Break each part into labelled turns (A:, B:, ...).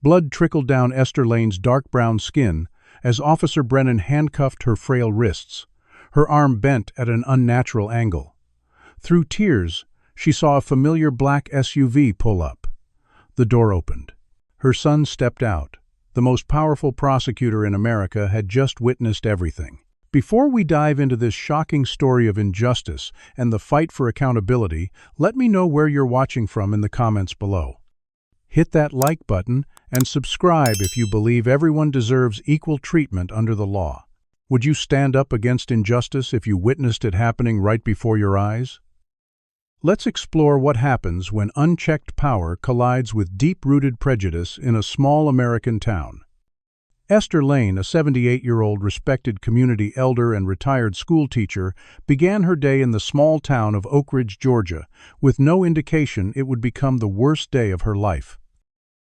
A: Blood trickled down Esther Lane's dark brown skin as Officer Brennan handcuffed her frail wrists, her arm bent at an unnatural angle. Through tears, she saw a familiar black SUV pull up. The door opened. Her son stepped out. The most powerful prosecutor in America had just witnessed everything. Before we dive into this shocking story of injustice and the fight for accountability, let me know where you're watching from in the comments below. Hit that like button and subscribe if you believe everyone deserves equal treatment under the law. Would you stand up against injustice if you witnessed it happening right before your eyes? Let's explore what happens when unchecked power collides with deep-rooted prejudice in a small American town. Esther Lane, a 78-year-old respected community elder and retired schoolteacher, began her day in the small town of Oak Ridge, Georgia, with no indication it would become the worst day of her life.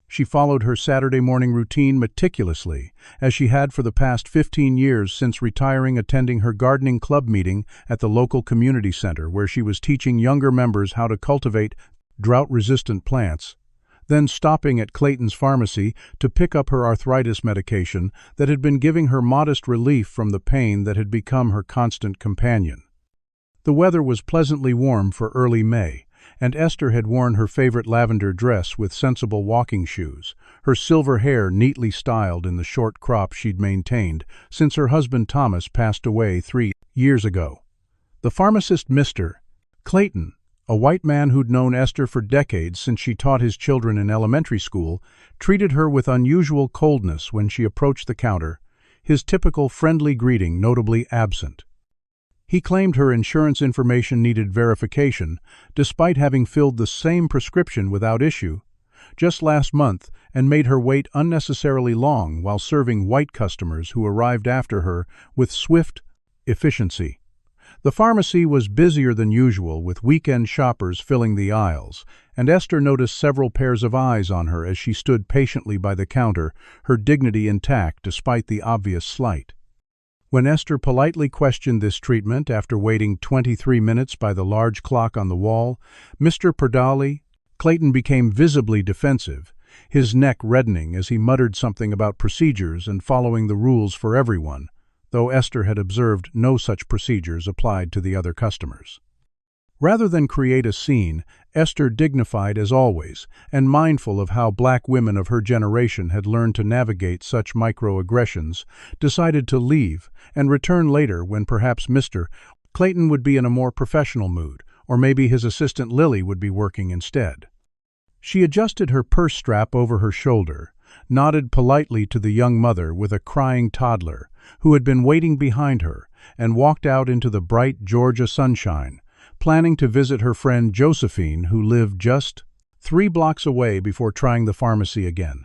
A: She followed her Saturday morning routine meticulously, as she had for the past 15 years since retiring, attending her gardening club meeting at the local community center where she was teaching younger members how to cultivate drought-resistant plants, then stopping at Clayton's pharmacy to pick up her arthritis medication that had been giving her modest relief from the pain that had become her constant companion. The weather was pleasantly warm for early May, and Esther had worn her favorite lavender dress with sensible walking shoes, her silver hair neatly styled in the short crop she'd maintained since her husband Thomas passed away 3 years ago. The pharmacist, Mr. Clayton, a white man who'd known Esther for decades since she taught his children in elementary school, treated her with unusual coldness when she approached the counter, his typical friendly greeting notably absent. He claimed her insurance information needed verification, despite having filled the same prescription without issue just last month, and made her wait unnecessarily long while serving white customers who arrived after her with swift efficiency. The pharmacy was busier than usual, with weekend shoppers filling the aisles, and Esther noticed several pairs of eyes on her as she stood patiently by the counter, her dignity intact despite the obvious slight. When Esther politely questioned this treatment after waiting 23 minutes by the large clock on the wall, Mr. Clayton became visibly defensive, his neck reddening as he muttered something about procedures and following the rules for everyone, though Esther had observed no such procedures applied to the other customers. Rather than create a scene, Esther, dignified as always, and mindful of how black women of her generation had learned to navigate such microaggressions, decided to leave and return later when perhaps Mr. Clayton would be in a more professional mood, or maybe his assistant Lily would be working instead. She adjusted her purse strap over her shoulder, nodded politely to the young mother with a crying toddler who had been waiting behind her, and walked out into the bright Georgia sunshine, planning to visit her friend Josephine, who lived just 3 blocks away, before trying the pharmacy again.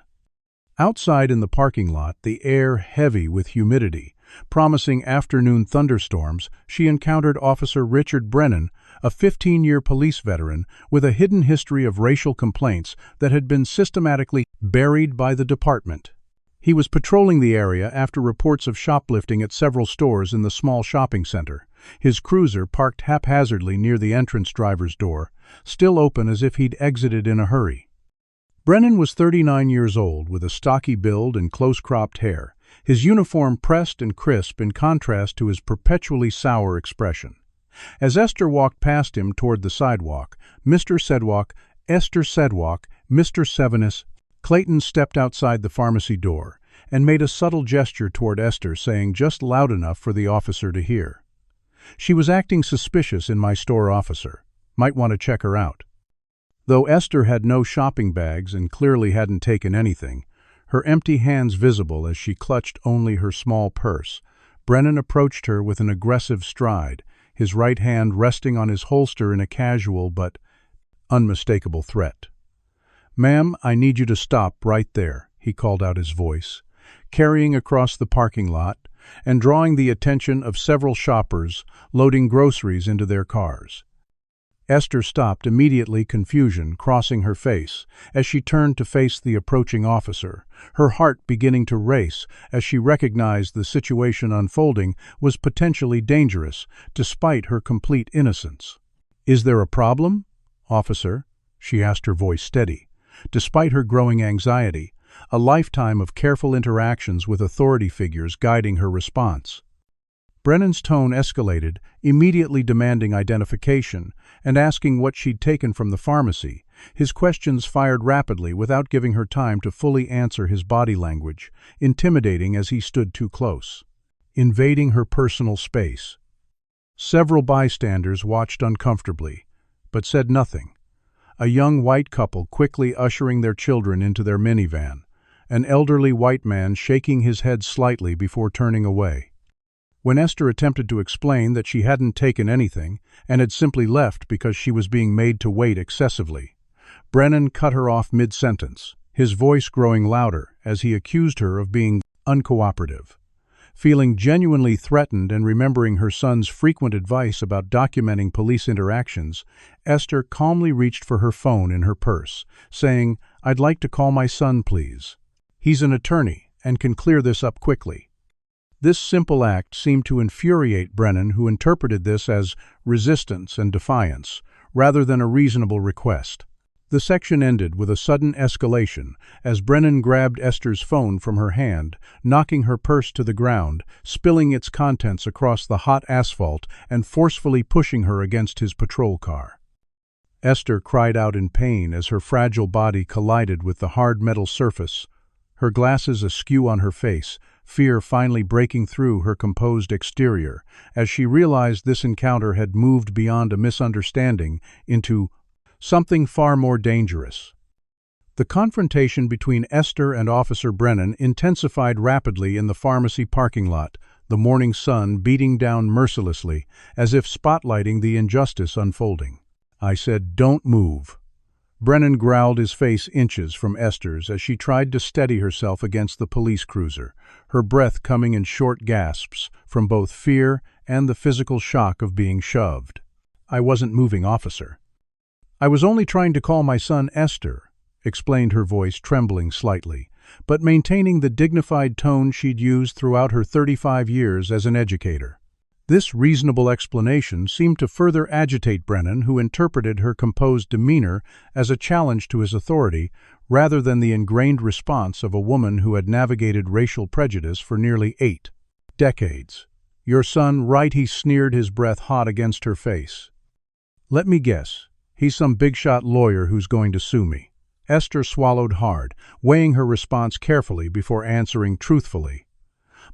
A: Outside in the parking lot, the air heavy with humidity, promising afternoon thunderstorms, she encountered Officer Richard Brennan, a 15-year police veteran with a hidden history of racial complaints that had been systematically buried by the department. He was patrolling the area after reports of shoplifting at several stores in the small shopping center, his cruiser parked haphazardly near the entrance driver's door, still open as if he'd exited in a hurry. Brennan was 39 years old, with a stocky build and close-cropped hair, his uniform pressed and crisp in contrast to his perpetually sour expression. As Esther walked past him toward the sidewalk, Esther Sedwalk, Mr. Sevenis, Clayton stepped outside the pharmacy door and made a subtle gesture toward Esther, saying just loud enough for the officer to hear, "She was acting suspicious in my store, officer. Might want to check her out." Though Esther had no shopping bags and clearly hadn't taken anything, her empty hands visible as she clutched only her small purse, Brennan approached her with an aggressive stride, his right hand resting on his holster in a casual but unmistakable threat. "Ma'am, I need you to stop right there," he called out, his voice carrying across the parking lot and drawing the attention of several shoppers loading groceries into their cars. Esther stopped immediately, confusion crossing her face as she turned to face the approaching officer, her heart beginning to race as she recognized the situation unfolding was potentially dangerous, despite her complete innocence. "Is there a problem, officer?" she asked, her voice steady. Despite her growing anxiety, a lifetime of careful interactions with authority figures guiding her response. Brennan's tone escalated, immediately demanding identification and asking what she'd taken from the pharmacy. His questions fired rapidly without giving her time to fully answer, his body language intimidating as he stood too close, invading her personal space. Several bystanders watched uncomfortably, but said nothing. A young white couple quickly ushering their children into their minivan, an elderly white man shaking his head slightly before turning away. When Esther attempted to explain that she hadn't taken anything and had simply left because she was being made to wait excessively, Brennan cut her off mid-sentence, his voice growing louder as he accused her of being uncooperative. Feeling genuinely threatened and remembering her son's frequent advice about documenting police interactions, Esther calmly reached for her phone in her purse, saying, "I'd like to call my son, please. He's an attorney and can clear this up quickly." This simple act seemed to infuriate Brennan, who interpreted this as resistance and defiance, rather than a reasonable request. The section ended with a sudden escalation as Brennan grabbed Esther's phone from her hand, knocking her purse to the ground, spilling its contents across the hot asphalt and forcefully pushing her against his patrol car. Esther cried out in pain as her fragile body collided with the hard metal surface, her glasses askew on her face, fear finally breaking through her composed exterior as she realized this encounter had moved beyond a misunderstanding into something far more dangerous. The confrontation between Esther and Officer Brennan intensified rapidly in the pharmacy parking lot, the morning sun beating down mercilessly, as if spotlighting the injustice unfolding. "I said, don't move." Brennan growled, his face inches from Esther's as she tried to steady herself against the police cruiser, her breath coming in short gasps from both fear and the physical shock of being shoved. "I wasn't moving, officer. I was only trying to call my son, Esther," explained her voice trembling slightly, but maintaining the dignified tone she'd used throughout her 35 years as an educator. This reasonable explanation seemed to further agitate Brennan, who interpreted her composed demeanor as a challenge to his authority rather than the ingrained response of a woman who had navigated racial prejudice for nearly 8 decades. "Your son, right?" he sneered, his breath hot against her face. "Let me guess. He's some big-shot lawyer who's going to sue me." Esther swallowed hard, weighing her response carefully before answering truthfully.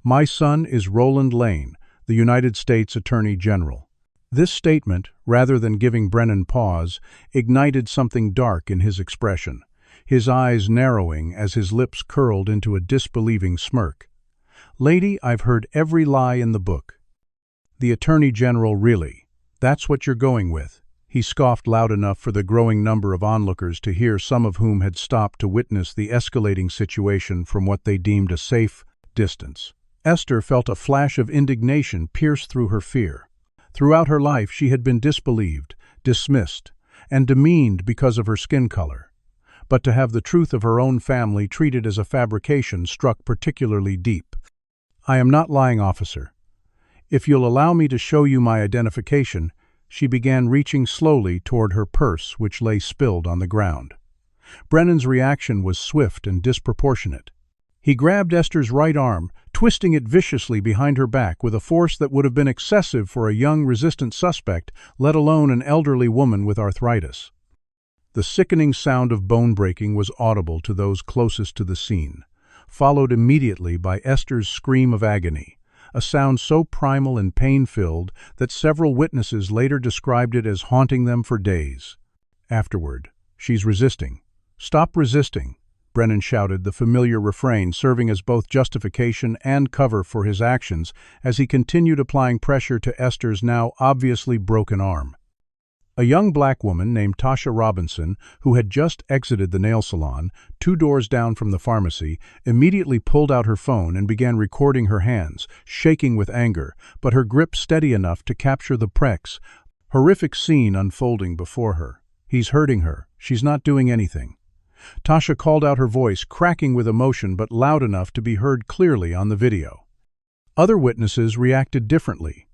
A: "My son is Roland Lane, the United States Attorney General." This statement, rather than giving Brennan pause, ignited something dark in his expression, his eyes narrowing as his lips curled into a disbelieving smirk. "Lady, I've heard every lie in the book." "The Attorney General, really? That's what you're going with?" He scoffed loud enough for the growing number of onlookers to hear, some of whom had stopped to witness the escalating situation from what they deemed a safe distance. Esther felt a flash of indignation pierce through her fear. Throughout her life she had been disbelieved, dismissed, and demeaned because of her skin color. But to have the truth of her own family treated as a fabrication struck particularly deep. "I am not lying, officer. If you'll allow me to show you my identification," she began, reaching slowly toward her purse, which lay spilled on the ground. Brennan's reaction was swift and disproportionate. He grabbed Esther's right arm, twisting it viciously behind her back with a force that would have been excessive for a young, resistant suspect, let alone an elderly woman with arthritis. The sickening sound of bone breaking was audible to those closest to the scene, followed immediately by Esther's scream of agony, a sound so primal and pain-filled that several witnesses later described it as haunting them for days. Afterward, "She's resisting. Stop resisting," Brennan shouted, the familiar refrain serving as both justification and cover for his actions as he continued applying pressure to Esther's now obviously broken arm. A young black woman named Tasha Robinson, who had just exited the nail salon, 2 doors down from the pharmacy, immediately pulled out her phone and began recording her hands, shaking with anger, but her grip steady enough to capture the horrific scene unfolding before her. "He's hurting her. She's not doing anything." Tasha called out, her voice cracking with emotion but loud enough to be heard clearly on the video. Other witnesses reacted differently.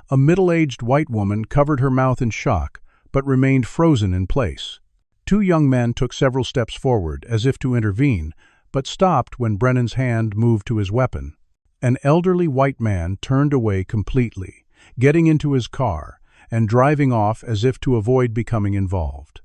A: A middle-aged white woman covered her mouth in shock, but remained frozen in place. 2 young men took several steps forward, as if to intervene, but stopped when Brennan's hand moved to his weapon. An elderly white man turned away completely, getting into his car and driving off as if to avoid becoming involved.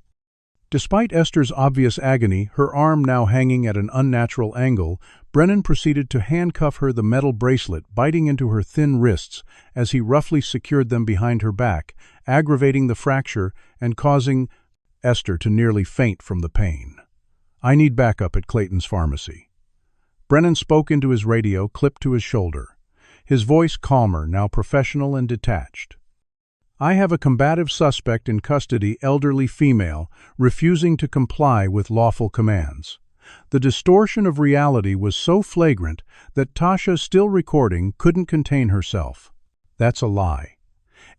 A: Despite Esther's obvious agony, her arm now hanging at an unnatural angle, Brennan proceeded to handcuff the metal bracelet biting into her thin wrists as he roughly secured them behind her back, aggravating the fracture and causing Esther to nearly faint from the pain. "I need backup at Clayton's pharmacy." Brennan spoke into his radio, clipped to his shoulder, his voice calmer, now professional and detached. "I have a combative suspect in custody, elderly female, refusing to comply with lawful commands." The distortion of reality was so flagrant that Tasha, still recording, couldn't contain herself. "That's a lie.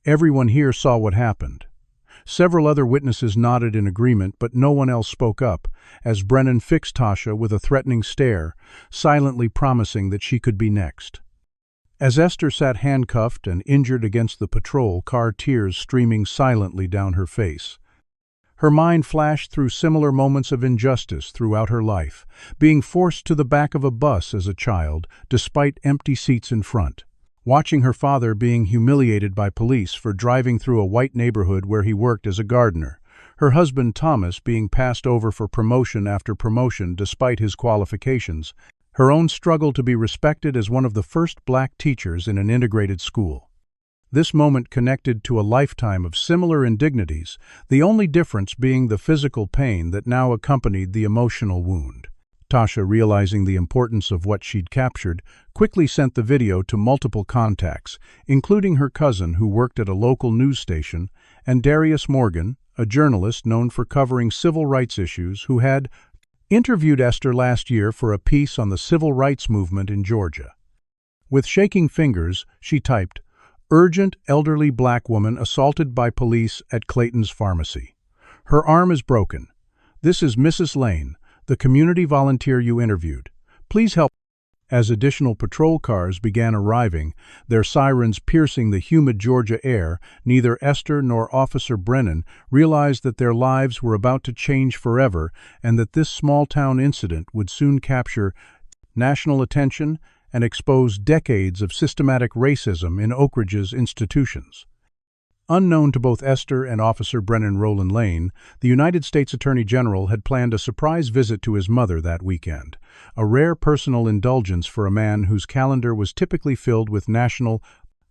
A: Everyone here saw what happened." Several other witnesses nodded in agreement, but no one else spoke up, as Brennan fixed Tasha with a threatening stare, silently promising that she could be next. As Esther sat handcuffed and injured against the patrol car, tears streaming silently down her face. Her mind flashed through similar moments of injustice throughout her life, being forced to the back of a bus as a child, despite empty seats in front. Watching her father being humiliated by police for driving through a white neighborhood where he worked as a gardener. Her husband Thomas being passed over for promotion after promotion despite his qualifications. Her own struggle to be respected as one of the first black teachers in an integrated school. This moment connected to a lifetime of similar indignities, the only difference being the physical pain that now accompanied the emotional wound. Tasha, realizing the importance of what she'd captured, quickly sent the video to multiple contacts, including her cousin who worked at a local news station, and Darius Morgan, a journalist known for covering civil rights issues who had interviewed Esther last year for a piece on the civil rights movement in Georgia. With shaking fingers, she typed, "Urgent elderly black woman assaulted by police at Clayton's pharmacy. Her arm is broken. This is Mrs. Lane, the community volunteer you interviewed. Please help." As additional patrol cars began arriving, their sirens piercing the humid Georgia air, neither Esther nor Officer Brennan realized that their lives were about to change forever and that this small-town incident would soon capture national attention and expose decades of systematic racism in Oak Ridge's institutions. Unknown to both Esther and Officer Brennan, Roland Lane, the United States Attorney General had planned a surprise visit to his mother that weekend, a rare personal indulgence for a man whose calendar was typically filled with national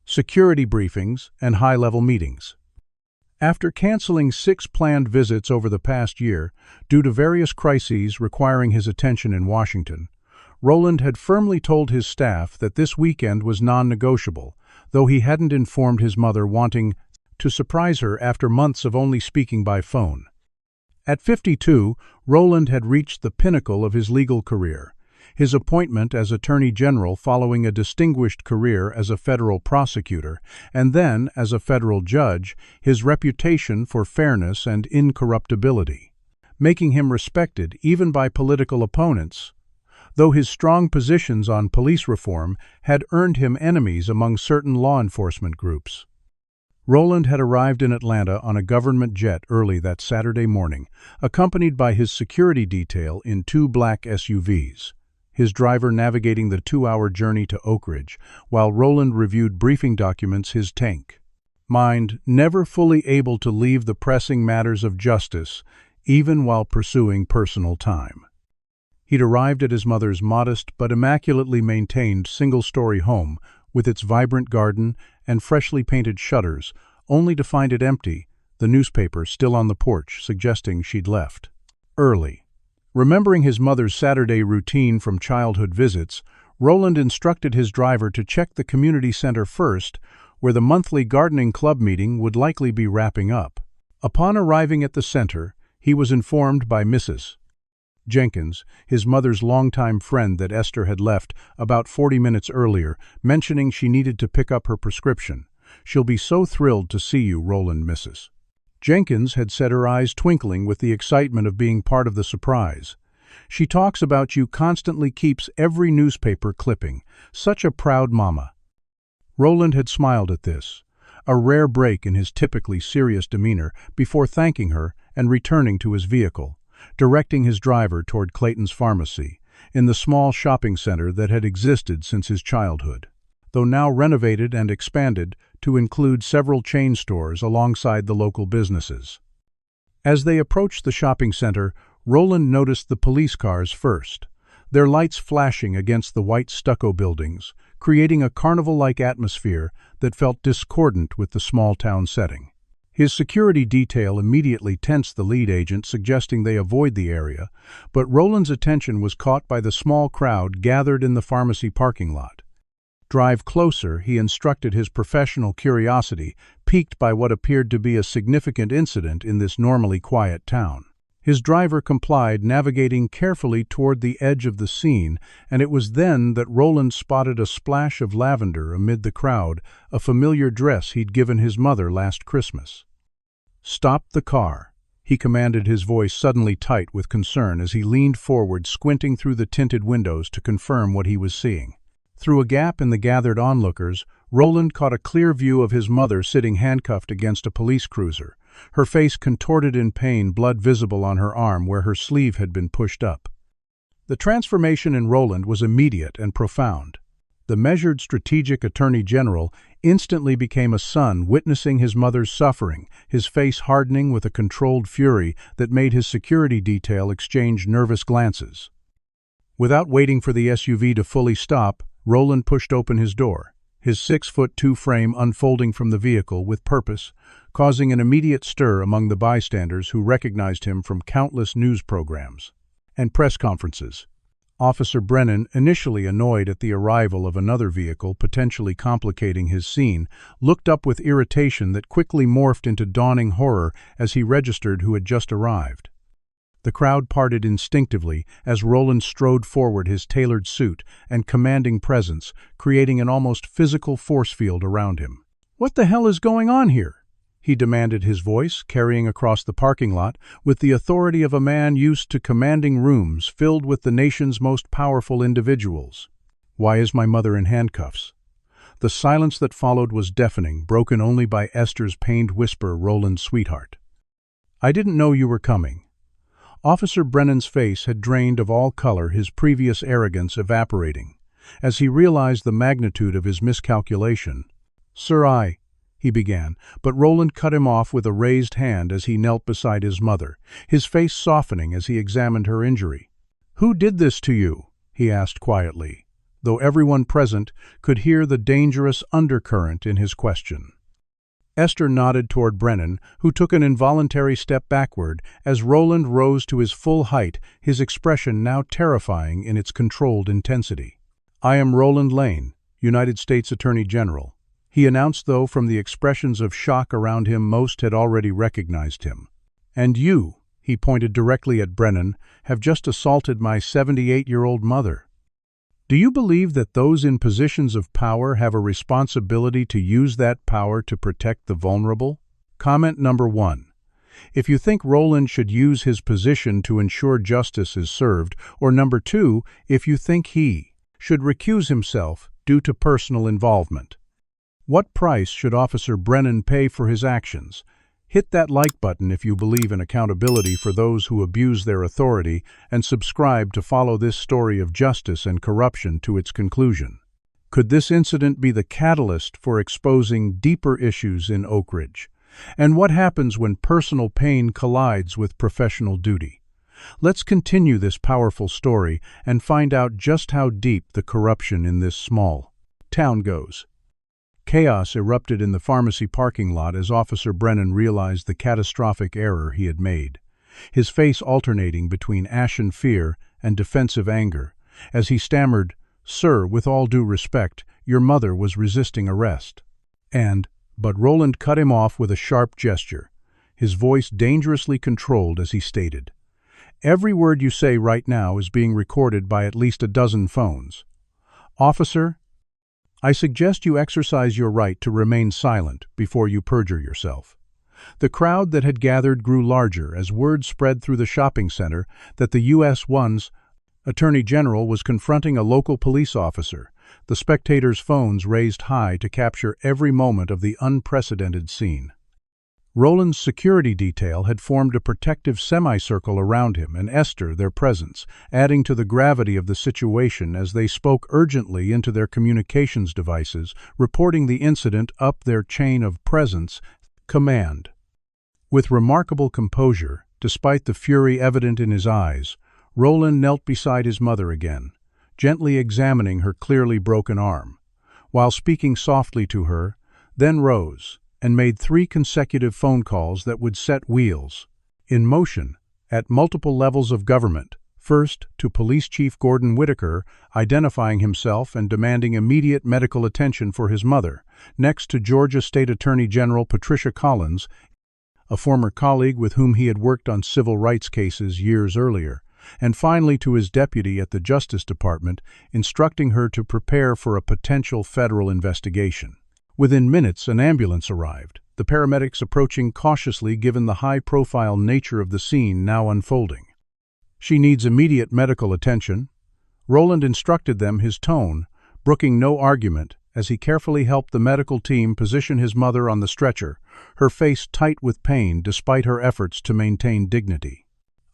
A: security briefings and high-level meetings. After canceling 6 planned visits over the past year, due to various crises requiring his attention in Washington, Roland had firmly told his staff that this weekend was non-negotiable, though he hadn't informed his mother, wanting to surprise her after months of only speaking by phone. At 52, Roland had reached the pinnacle of his legal career, his appointment as Attorney General following a distinguished career as a federal prosecutor, and then, as a federal judge, his reputation for fairness and incorruptibility, making him respected even by political opponents, though his strong positions on police reform had earned him enemies among certain law enforcement groups. Roland had arrived in Atlanta on a government jet early that Saturday morning, accompanied by his security detail in 2 black SUVs, his driver navigating the 2-hour journey to Oak Ridge, while Roland reviewed briefing documents, his tank mind never fully able to leave the pressing matters of justice, even while pursuing personal time. He'd arrived at his mother's modest but immaculately maintained single-story home with its vibrant garden and freshly painted shutters, only to find it empty, the newspaper still on the porch, suggesting she'd left early. Remembering his mother's Saturday routine from childhood visits, Roland instructed his driver to check the community center first, where the monthly gardening club meeting would likely be wrapping up. Upon arriving at the center, he was informed by Mrs. Jenkins, his mother's longtime friend that Esther had left about 40 minutes earlier, mentioning she needed to pick up her prescription. "She'll be so thrilled to see you, Roland." Mrs. Jenkins had said, her eyes twinkling with the excitement of being part of the surprise. "She talks about you constantly, keeps every newspaper clipping. Such a proud mama." Roland had smiled at this, a rare break in his typically serious demeanor, before thanking her and returning to his vehicle, directing his driver toward Clayton's pharmacy, in the small shopping center that had existed since his childhood, though now renovated and expanded to include several chain stores alongside the local businesses. As they approached the shopping center, Roland noticed the police cars first, their lights flashing against the white stucco buildings, creating a carnival-like atmosphere that felt discordant with the small-town setting. His security detail immediately tensed the lead agent, suggesting they avoid the area, but Roland's attention was caught by the small crowd gathered in the pharmacy parking lot. "Drive closer," he instructed his professional curiosity, piqued by what appeared to be a significant incident in this normally quiet town. His driver complied, navigating carefully toward the edge of the scene, and it was then that Roland spotted a splash of lavender amid the crowd, a familiar dress he'd given his mother last Christmas. "Stop the car," he commanded, his voice suddenly tight with concern as he leaned forward, squinting through the tinted windows to confirm what he was seeing. Through a gap in the gathered onlookers, Roland caught a clear view of his mother sitting handcuffed against a police cruiser, her face contorted in pain, blood visible on her arm where her sleeve had been pushed up. The transformation in Roland was immediate and profound. The measured, strategic Attorney General instantly became a son witnessing his mother's suffering, his face hardening with a controlled fury that made his security detail exchange nervous glances. Without waiting for the SUV to fully stop, Roland pushed open his door, his 6'2" frame unfolding from the vehicle with purpose, causing an immediate stir among the bystanders who recognized him from countless news programs and press conferences. Officer Brennan, initially annoyed at the arrival of another vehicle potentially complicating his scene, looked up with irritation that quickly morphed into dawning horror as he registered who had just arrived. The crowd parted instinctively as Roland strode forward, his tailored suit and commanding presence creating an almost physical force field around him. "What the hell is going on here?" he demanded, his voice carrying across the parking lot with the authority of a man used to commanding rooms filled with the nation's most powerful individuals. "Why is my mother in handcuffs?" The silence that followed was deafening, broken only by Esther's pained whisper, "Roland's sweetheart. I didn't know you were coming." Officer Brennan's face had drained of all color, his previous arrogance evaporating, as he realized the magnitude of his miscalculation. "Sir, he began, but Roland cut him off with a raised hand as he knelt beside his mother, his face softening as he examined her injury. "Who did this to you?" he asked quietly, though everyone present could hear the dangerous undercurrent in his question. Esther nodded toward Brennan, who took an involuntary step backward as Roland rose to his full height, his expression now terrifying in its controlled intensity. "I am Roland Lane, United States Attorney General," he announced, though from the expressions of shock around him most had already recognized him. "And you," he pointed directly at Brennan, "have just assaulted my 78-year-old mother. Do you believe that those in positions of power have a responsibility to use that power to protect the vulnerable?" Comment number 1. If you think Roland should use his position to ensure justice is served, or number 2, if you think he should recuse himself due to personal involvement. What price should Officer Brennan pay for his actions? Hit that like button if you believe in accountability for those who abuse their authority, and subscribe to follow this story of justice and corruption to its conclusion. Could this incident be the catalyst for exposing deeper issues in Oak Ridge? And what happens when personal pain collides with professional duty? Let's continue this powerful story and find out just how deep the corruption in this small town goes. Chaos erupted in the pharmacy parking lot as Officer Brennan realized the catastrophic error he had made, his face alternating between ashen fear and defensive anger, as he stammered, "Sir, with all due respect, your mother was resisting arrest." But Roland cut him off with a sharp gesture, his voice dangerously controlled as he stated, "Every word you say right now is being recorded by at least a dozen phones. Officer, I suggest you exercise your right to remain silent before you perjure yourself." The crowd that had gathered grew larger as word spread through the shopping center that the U.S. One's Attorney General was confronting a local police officer, the spectators' phones raised high to capture every moment of the unprecedented scene. Roland's security detail had formed a protective semicircle around him and Esther, their presence, adding to the gravity of the situation as they spoke urgently into their communications devices, reporting the incident up their chain of presence command. With remarkable composure, despite the fury evident in his eyes, Roland knelt beside his mother again, gently examining her clearly broken arm, while speaking softly to her, then rose and made 3 consecutive phone calls that would set wheels in motion at multiple levels of government. First, to Police Chief Gordon Whitaker, identifying himself and demanding immediate medical attention for his mother. Next, to Georgia State Attorney General Patricia Collins, a former colleague with whom he had worked on civil rights cases years earlier. And finally to his deputy at the Justice Department, instructing her to prepare for a potential federal investigation. Within minutes, an ambulance arrived, the paramedics approaching cautiously given the high-profile nature of the scene now unfolding. "She needs immediate medical attention." Roland instructed them, his tone brooking no argument, as he carefully helped the medical team position his mother on the stretcher, her face tight with pain despite her efforts to maintain dignity.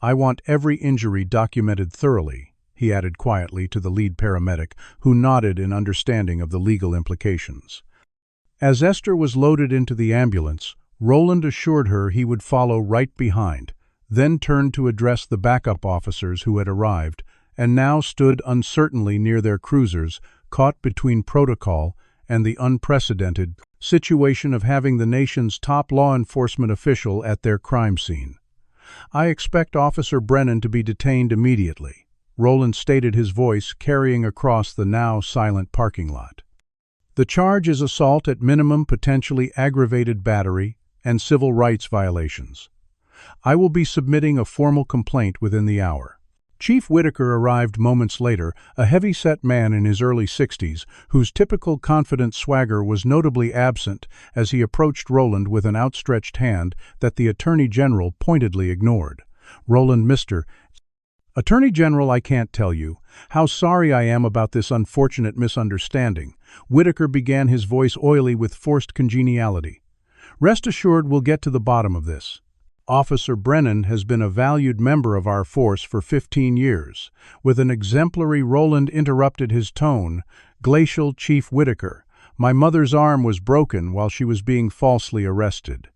A: "I want every injury documented thoroughly," he added quietly to the lead paramedic, who nodded in understanding of the legal implications. As Esther was loaded into the ambulance, Roland assured her he would follow right behind, then turned to address the backup officers who had arrived and now stood uncertainly near their cruisers, caught between protocol and the unprecedented situation of having the nation's top law enforcement official at their crime scene. "I expect Officer Brennan to be detained immediately," Roland stated, his voice carrying across the now silent parking lot. "The charge is assault at minimum, potentially aggravated battery, and civil rights violations. I will be submitting a formal complaint within the hour." Chief Whitaker arrived moments later, a heavy-set man in his early 60s, whose typical confident swagger was notably absent as he approached Roland with an outstretched hand that the Attorney General pointedly ignored. "Roland, Mr. Attorney General, I can't tell you how sorry I am about this unfortunate misunderstanding." Whitaker began, his voice oily with forced congeniality. "Rest assured we'll get to the bottom of this. Officer Brennan has been a valued member of our force for 15 years. With an exemplary Roland interrupted his tone, glacial Chief Whitaker. "My mother's arm was broken while she was being falsely arrested.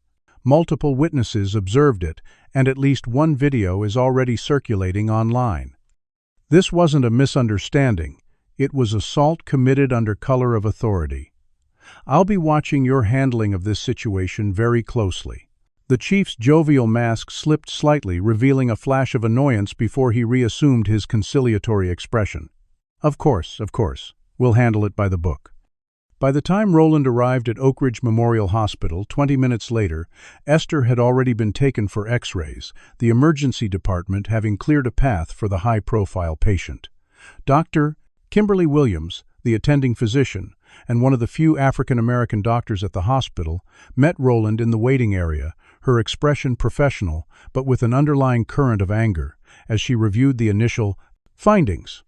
A: Multiple witnesses observed it, and at least one video is already circulating online. This wasn't a misunderstanding. It was assault committed under color of authority. I'll be watching your handling of this situation very closely." The chief's jovial mask slipped slightly, revealing a flash of annoyance before he reassumed his conciliatory expression. Of course. We'll handle it by the book." By the time Roland arrived at Oak Ridge Memorial Hospital 20 minutes later, Esther had already been taken for X-rays, the emergency department having cleared a path for the high-profile patient. Dr. Kimberly Williams, the attending physician, and one of the few African-American doctors at the hospital, met Roland in the waiting area, her expression professional, but with an underlying current of anger, as she reviewed the initial findings.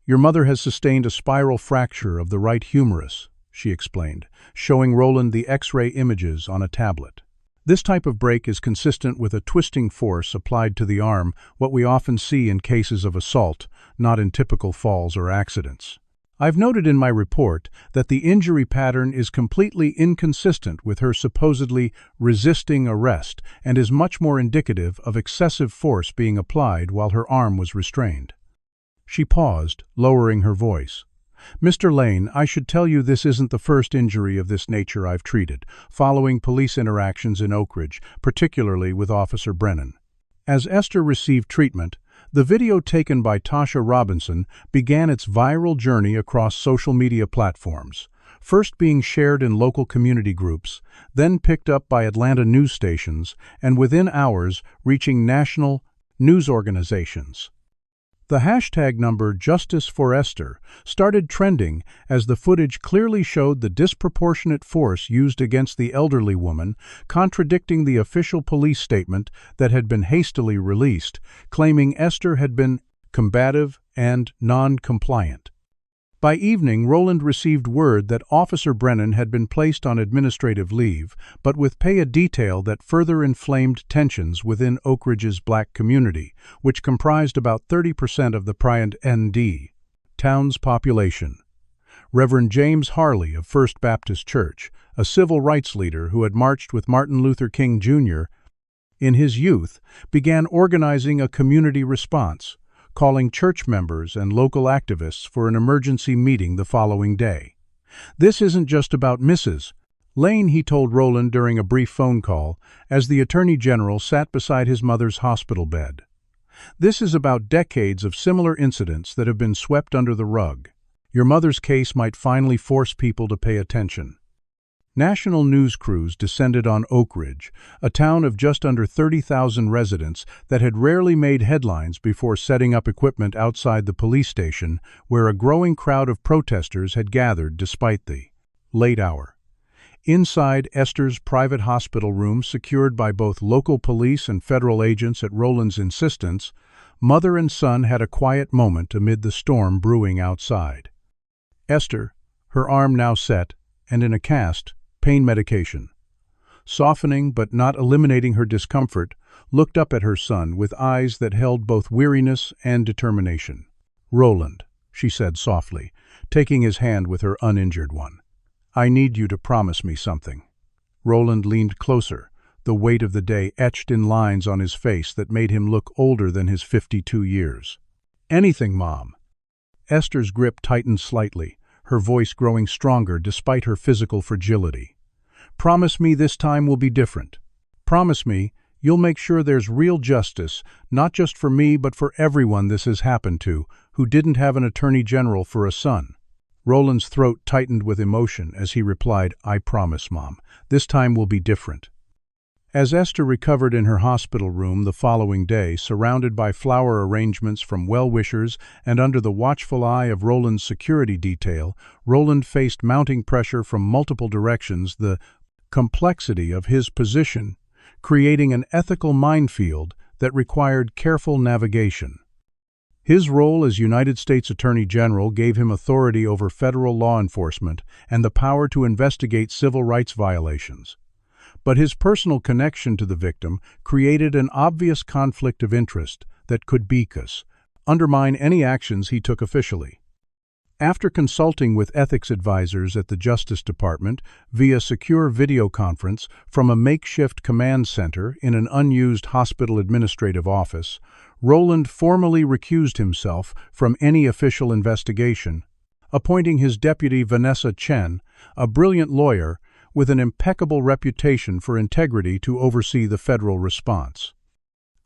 A: "Your mother has sustained a spiral fracture of the right humerus," she explained, showing Roland the X-ray images on a tablet. "This type of break is consistent with a twisting force applied to the arm, what we often see in cases of assault, not in typical falls or accidents. I've noted in my report that the injury pattern is completely inconsistent with her supposedly resisting arrest and is much more indicative of excessive force being applied while her arm was restrained." She paused, lowering her voice. "Mr. Lane, I should tell you this isn't the first injury of this nature I've treated, following police interactions in Oak Ridge, particularly with Officer Brennan." As Esther received treatment, the video taken by Tasha Robinson began its viral journey across social media platforms, first being shared in local community groups, then picked up by Atlanta news stations, and within hours reaching national news organizations. The hashtag number Justice for Esther started trending as the footage clearly showed the disproportionate force used against the elderly woman, contradicting the official police statement that had been hastily released, claiming Esther had been combative and non-compliant. By evening, Roland received word that Officer Brennan had been placed on administrative leave, but with pay a detail that further inflamed tensions within Oak Ridge's black community, which comprised about 30% of the Bryant-ND town's population. Reverend James Harley of First Baptist Church, a civil rights leader who had marched with Martin Luther King Jr. in his youth, began organizing a community response, calling church members and local activists for an emergency meeting the following day. "This isn't just about Mrs. Lane," he told Roland during a brief phone call, as the Attorney General sat beside his mother's hospital bed. "This is about decades of similar incidents that have been swept under the rug. Your mother's case might finally force people to pay attention." National news crews descended on Oak Ridge, a town of just under 30,000 residents that had rarely made headlines before setting up equipment outside the police station, where a growing crowd of protesters had gathered despite the late hour. Inside Esther's private hospital room, secured by both local police and federal agents at Roland's insistence, mother and son had a quiet moment amid the storm brewing outside. Esther, her arm now set and in a cast, pain medication, softening but not eliminating her discomfort, looked up at her son with eyes that held both weariness and determination. "Roland," she said softly, taking his hand with her uninjured one, "I need you to promise me something." Roland leaned closer, the weight of the day etched in lines on his face that made him look older than his 52 years. "Anything, Mom." Esther's grip tightened slightly, her voice growing stronger despite her physical fragility. "Promise me this time will be different. Promise me you'll make sure there's real justice, not just for me but for everyone this has happened to, who didn't have an attorney general for a son." Roland's throat tightened with emotion as he replied, "I promise, Mom. This time will be different." As Esther recovered in her hospital room the following day, surrounded by flower arrangements from well-wishers and under the watchful eye of Roland's security detail, Roland faced mounting pressure from multiple directions, the complexity of his position creating an ethical minefield that required careful navigation. His role as United States Attorney General gave him authority over federal law enforcement and the power to investigate civil rights violations. But his personal connection to the victim created an obvious conflict of interest that could undermine any actions he took officially. After consulting with ethics advisors at the Justice Department via secure video conference from a makeshift command center in an unused hospital administrative office, Roland formally recused himself from any official investigation, appointing his deputy Vanessa Chen, a brilliant lawyer with an impeccable reputation for integrity, to oversee the federal response.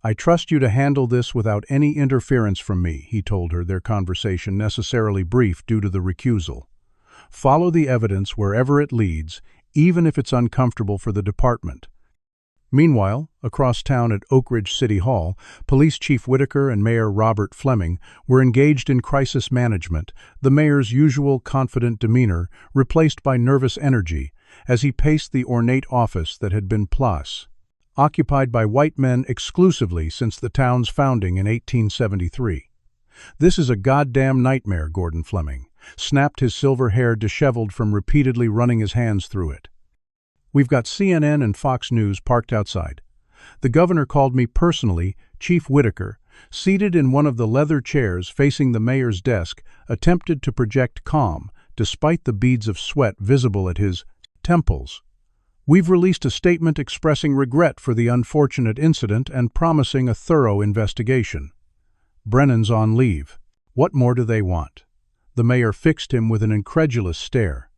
A: "I trust you to handle this without any interference from me," he told her, their conversation necessarily brief due to the recusal. "Follow the evidence wherever it leads, even if it's uncomfortable for the department." Meanwhile, across town at Oak Ridge City Hall, Police Chief Whitaker and Mayor Robert Fleming were engaged in crisis management, the mayor's usual confident demeanor replaced by nervous energy as he paced the ornate office that had been occupied by white men exclusively since the town's founding in 1873. "This is a goddamn nightmare," Gordon Fleming snapped, his silver hair disheveled from repeatedly running his hands through it. "We've got CNN and Fox News parked outside. The governor called me personally." Chief Whitaker, seated in one of the leather chairs facing the mayor's desk, attempted to project calm despite the beads of sweat visible at his temples. "We've released a statement expressing regret for the unfortunate incident and promising a thorough investigation. Brennan's on leave. What more do they want?" The mayor fixed him with an incredulous stare.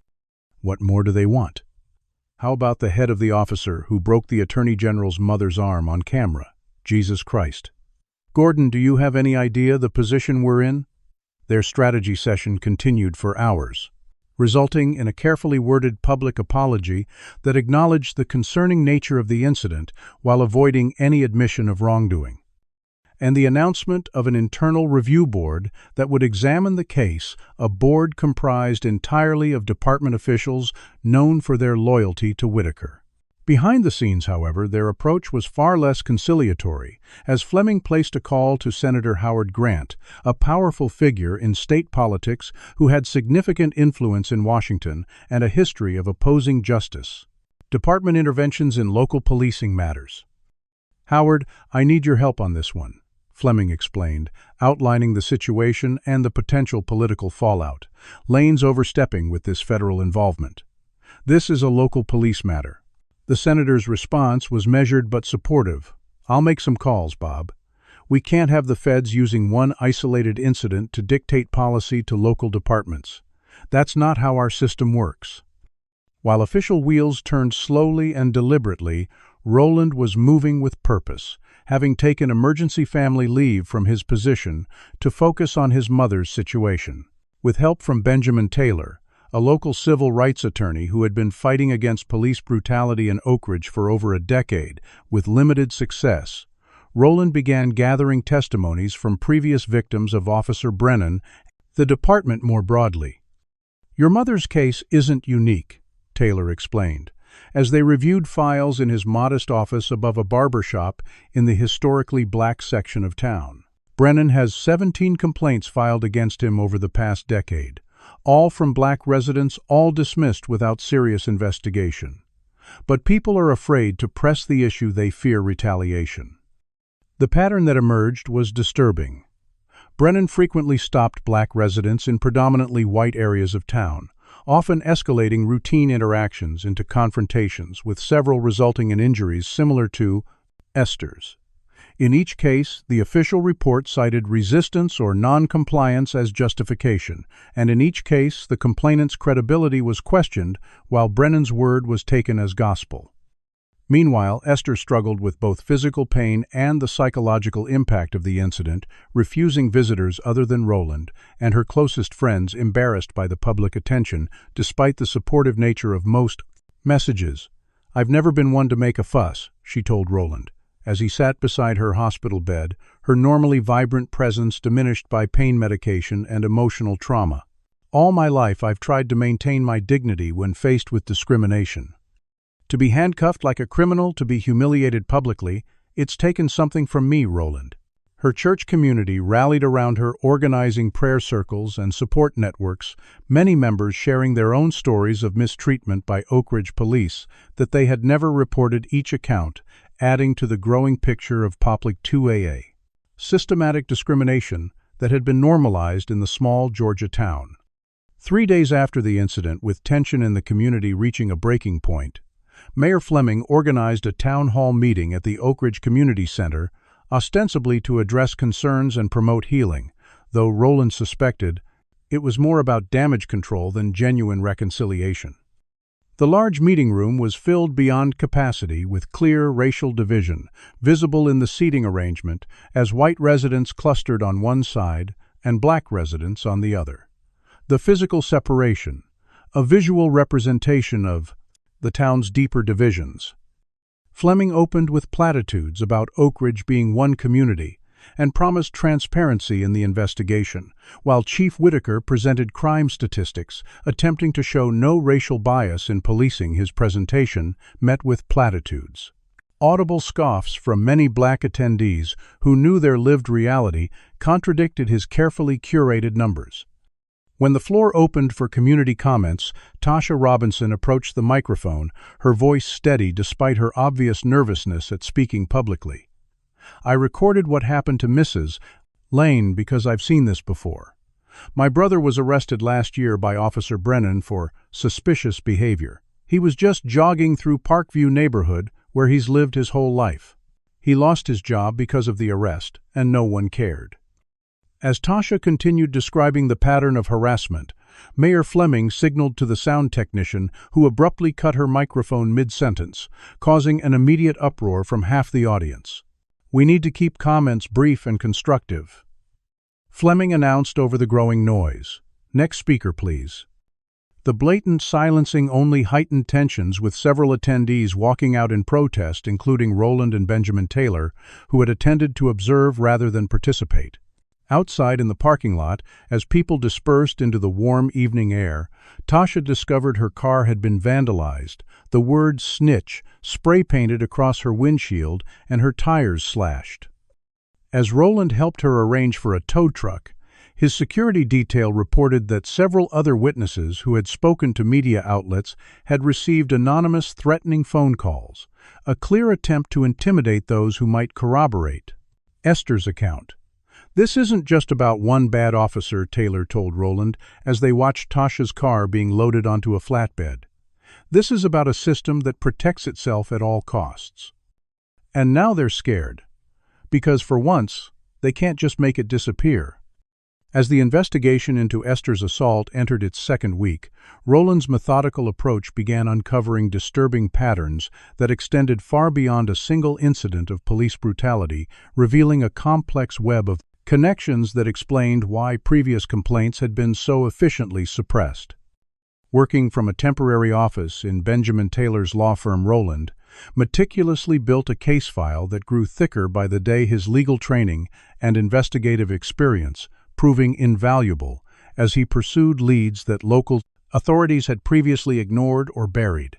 A: "What more do they want? How about the head of the officer who broke the Attorney General's mother's arm on camera? Jesus Christ. Gordon, do you have any idea the position we're in?" Their strategy session continued for hours, resulting in a carefully worded public apology that acknowledged the concerning nature of the incident while avoiding any admission of wrongdoing, and the announcement of an internal review board that would examine the case, a board comprised entirely of department officials known for their loyalty to Whitaker. Behind the scenes, however, their approach was far less conciliatory, as Fleming placed a call to Senator Howard Grant, a powerful figure in state politics who had significant influence in Washington and a history of opposing justice. Department interventions in local policing matters. "Howard, I need your help on this one," Fleming explained, outlining the situation and the potential political fallout. "Lane's overstepping with this federal involvement. This is a local police matter." The senator's response was measured but supportive. "I'll make some calls, Bob. We can't have the feds using one isolated incident to dictate policy to local departments. That's not how our system works." While official wheels turned slowly and deliberately, Roland was moving with purpose, having taken emergency family leave from his position to focus on his mother's situation. With help from Benjamin Taylor, a local civil rights attorney who had been fighting against police brutality in Oak Ridge for over a decade, with limited success, Roland began gathering testimonies from previous victims of Officer Brennan, the department more broadly. "Your mother's case isn't unique," Taylor explained, as they reviewed files in his modest office above a barber shop in the historically black section of town. "Brennan has 17 complaints filed against him over the past decade, all from black residents, all dismissed without serious investigation. But people are afraid to press the issue. They fear retaliation." The pattern that emerged was disturbing. Brennan frequently stopped black residents in predominantly white areas of town, often escalating routine interactions into confrontations, with several resulting in injuries similar to Esther's. In each case, the official report cited resistance or non-compliance as justification, and in each case, the complainant's credibility was questioned while Brennan's word was taken as gospel. Meanwhile, Esther struggled with both physical pain and the psychological impact of the incident, refusing visitors other than Roland, and her closest friends embarrassed by the public attention, despite the supportive nature of most messages. "I've never been one to make a fuss," she told Roland, as he sat beside her hospital bed, her normally vibrant presence diminished by pain medication and emotional trauma. "All my life I've tried to maintain my dignity when faced with discrimination. To be handcuffed like a criminal, to be humiliated publicly, it's taken something from me, Roland." Her church community rallied around her, organizing prayer circles and support networks, many members sharing their own stories of mistreatment by Oak Ridge police that they had never reported, each account adding to the growing picture of Public 2AA. Systematic discrimination that had been normalized in the small Georgia town. 3 days after the incident, with tension in the community reaching a breaking point, Mayor Fleming organized a town hall meeting at the Oak Ridge Community Center, ostensibly to address concerns and promote healing, though Roland suspected it was more about damage control than genuine reconciliation. The large meeting room was filled beyond capacity with clear racial division, visible in the seating arrangement, as white residents clustered on one side and black residents on the other. The physical separation, a visual representation of the town's deeper divisions. Fleming opened with platitudes about Oak Ridge being one community and promised transparency in the investigation, while Chief Whitaker presented crime statistics, attempting to show no racial bias in policing. His presentation met with platitudes. Audible scoffs from many black attendees who knew their lived reality contradicted his carefully curated numbers. When the floor opened for community comments, Tasha Robinson approached the microphone, her voice steady despite her obvious nervousness at speaking publicly. "I recorded what happened to Mrs. Lane because I've seen this before. My brother was arrested last year by Officer Brennan for suspicious behavior. He was just jogging through Parkview neighborhood where he's lived his whole life. He lost his job because of the arrest, and no one cared." As Tasha continued describing the pattern of harassment, Mayor Fleming signaled to the sound technician, who abruptly cut her microphone mid-sentence, causing an immediate uproar from half the audience. "We need to keep comments brief and constructive," Fleming announced over the growing noise. "Next speaker, please." The blatant silencing only heightened tensions, with several attendees walking out in protest, including Roland and Benjamin Taylor, who had attended to observe rather than participate. Outside in the parking lot, as people dispersed into the warm evening air, Tasha discovered her car had been vandalized, the word snitch spray-painted across her windshield and her tires slashed. As Roland helped her arrange for a tow truck, his security detail reported that several other witnesses who had spoken to media outlets had received anonymous threatening phone calls, a clear attempt to intimidate those who might corroborate Esther's account. "This isn't just about one bad officer," Taylor told Roland as they watched Tasha's car being loaded onto a flatbed. "This is about a system that protects itself at all costs." And now they're scared, because for once, they can't just make it disappear. As the investigation into Esther's assault entered its second week, Roland's methodical approach began uncovering disturbing patterns that extended far beyond a single incident of police brutality, revealing a complex web of connections that explained why previous complaints had been so efficiently suppressed. Working from a temporary office in Benjamin Taylor's law firm, Roland meticulously built a case file that grew thicker by the day, his legal training and investigative experience proving invaluable as he pursued leads that local authorities had previously ignored or buried.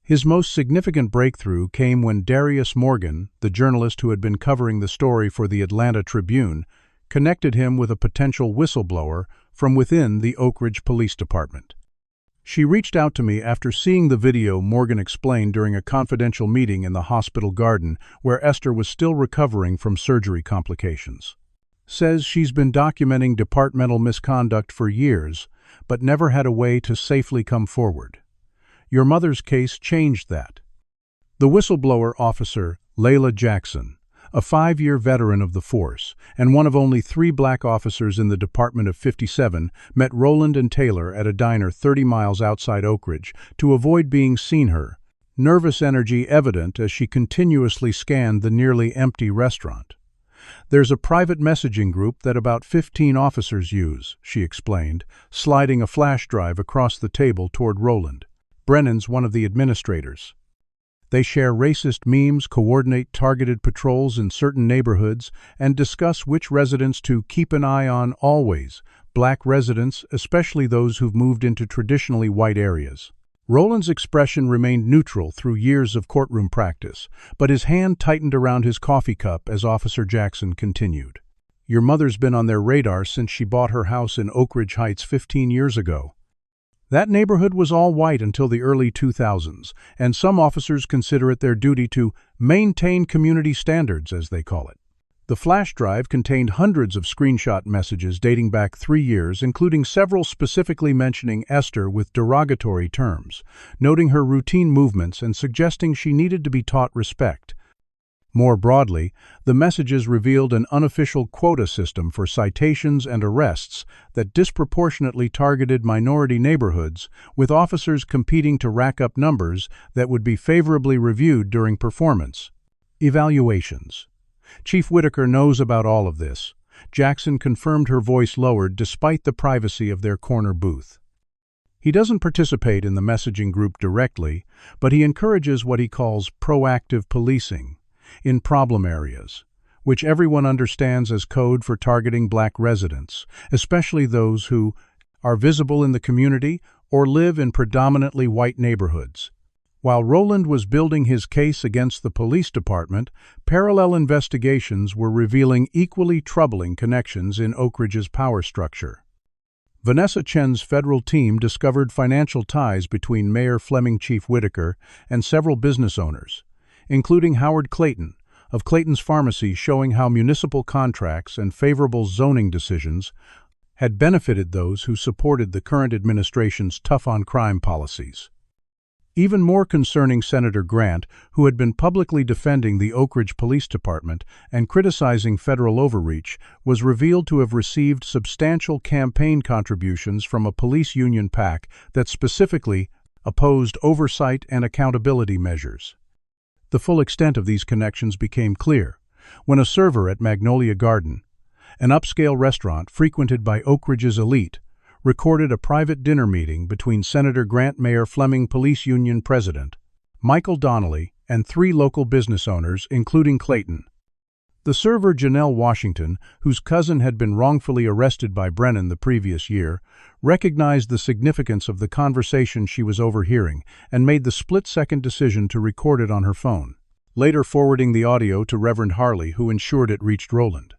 A: His most significant breakthrough came when Darius Morgan, the journalist who had been covering the story for the Atlanta Tribune, connected him with a potential whistleblower from within the Oak Ridge Police Department. "She reached out to me after seeing the video," Morgan explained during a confidential meeting in the hospital garden where Esther was still recovering from surgery complications. "Says she's been documenting departmental misconduct for years, but never had a way to safely come forward. Your mother's case changed that." The whistleblower officer, Layla Jackson, a 5-year veteran of the force and one of only 3 black officers in the Department of 57, met Roland and Taylor at a diner 30 miles outside Oak Ridge to avoid being seen, her nervous energy evident as she continuously scanned the nearly empty restaurant. "There's a private messaging group that about 15 officers use," she explained, sliding a flash drive across the table toward Roland. "Brennan's one of the administrators. They share racist memes, coordinate targeted patrols in certain neighborhoods, and discuss which residents to keep an eye on always, black residents, especially those who've moved into traditionally white areas." Roland's expression remained neutral through years of courtroom practice, but his hand tightened around his coffee cup as Officer Jackson continued. "Your mother's been on their radar since she bought her house in Oak Ridge Heights 15 years ago. That neighborhood was all white until the early 2000s, and some officers consider it their duty to maintain community standards, as they call it." The flash drive contained hundreds of screenshot messages dating back 3 years, including several specifically mentioning Esther with derogatory terms, noting her routine movements and suggesting she needed to be taught respect. More broadly, the messages revealed an unofficial quota system for citations and arrests that disproportionately targeted minority neighborhoods, with officers competing to rack up numbers that would be favorably reviewed during performance evaluations. "Chief Whitaker knows about all of this," Jackson confirmed, her voice lowered despite the privacy of their corner booth. "He doesn't participate in the messaging group directly, but he encourages what he calls proactive policing in problem areas, which everyone understands as code for targeting black residents, especially those who are visible in the community or live in predominantly white neighborhoods." While Roland was building his case against the police department, parallel investigations were revealing equally troubling connections in Oak Ridge's power structure. Vanessa Chen's federal team discovered financial ties between Mayor Fleming Chief Whitaker and several business owners, including Howard Clayton, of Clayton's Pharmacy, showing how municipal contracts and favorable zoning decisions had benefited those who supported the current administration's tough-on-crime policies. Even more concerning, Senator Grant, who had been publicly defending the Oak Ridge Police Department and criticizing federal overreach, was revealed to have received substantial campaign contributions from a police union PAC that specifically opposed oversight and accountability measures. The full extent of these connections became clear when a server at Magnolia Garden, an upscale restaurant frequented by Oak Ridge's elite, recorded a private dinner meeting between Senator Grant, Mayor Fleming Police Union President Michael Donnelly, and 3 local business owners, including Clayton. The server Janelle Washington, whose cousin had been wrongfully arrested by Brennan the previous year, recognized the significance of the conversation she was overhearing and made the split-second decision to record it on her phone, later forwarding the audio to Reverend Harley, who ensured it reached Roland.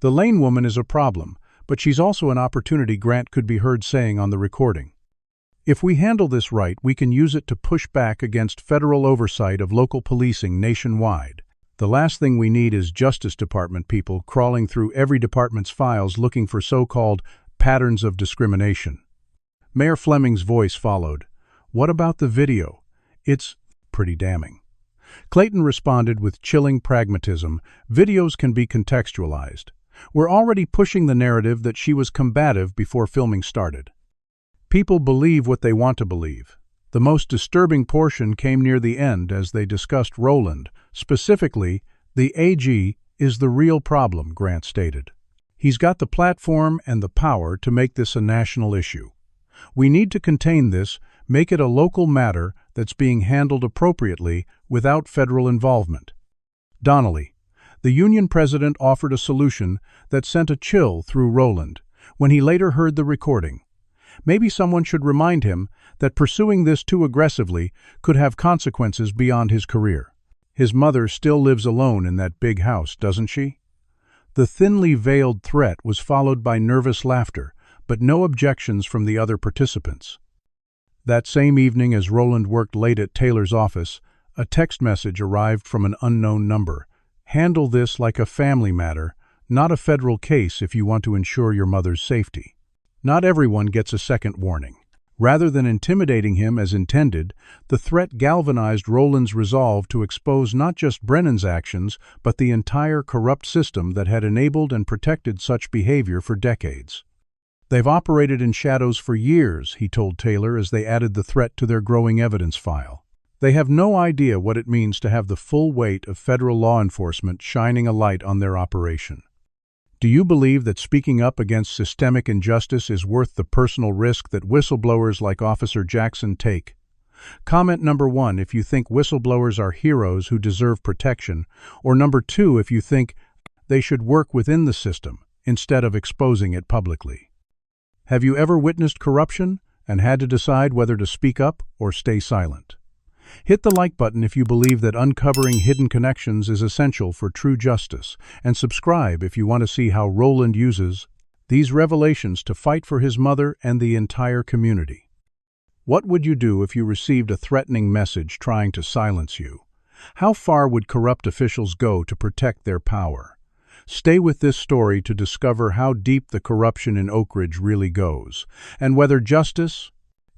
A: The Lane woman is a problem, but she's also an opportunity, Grant could be heard saying on the recording. If we handle this right, we can use it to push back against federal oversight of local policing nationwide. The last thing we need is Justice Department people crawling through every department's files looking for so-called patterns of discrimination. Mayor Fleming's voice followed. What about the video? It's pretty damning. Clayton responded with chilling pragmatism. Videos can be contextualized. We're already pushing the narrative that she was combative before filming started. People believe what they want to believe. The most disturbing portion came near the end as they discussed Roland. Specifically, the AG is the real problem, Grant stated. He's got the platform and the power to make this a national issue. We need to contain this, make it a local matter that's being handled appropriately without federal involvement. Donnelly, the union president, offered a solution that sent a chill through Roland when he later heard the recording. Maybe someone should remind him that pursuing this too aggressively could have consequences beyond his career. His mother still lives alone in that big house, doesn't she? The thinly veiled threat was followed by nervous laughter, but no objections from the other participants. That same evening, as Roland worked late at Taylor's office, a text message arrived from an unknown number. Handle this like a family matter, not a federal case if you want to ensure your mother's safety. Not everyone gets a second warning. Rather than intimidating him as intended, the threat galvanized Roland's resolve to expose not just Brennan's actions, but the entire corrupt system that had enabled and protected such behavior for decades. They've operated in shadows for years, he told Taylor as they added the threat to their growing evidence file. They have no idea what it means to have the full weight of federal law enforcement shining a light on their operation. Do you believe that speaking up against systemic injustice is worth the personal risk that whistleblowers like Officer Jackson take? Comment number 1 if you think whistleblowers are heroes who deserve protection, or number 2 if you think they should work within the system instead of exposing it publicly. Have you ever witnessed corruption and had to decide whether to speak up or stay silent? Hit the like button if you believe that uncovering hidden connections is essential for true justice, and subscribe if you want to see how Roland uses these revelations to fight for his mother and the entire community. What would you do if you received a threatening message trying to silence you? How far would corrupt officials go to protect their power? Stay with this story to discover how deep the corruption in Oak Ridge really goes, and whether justice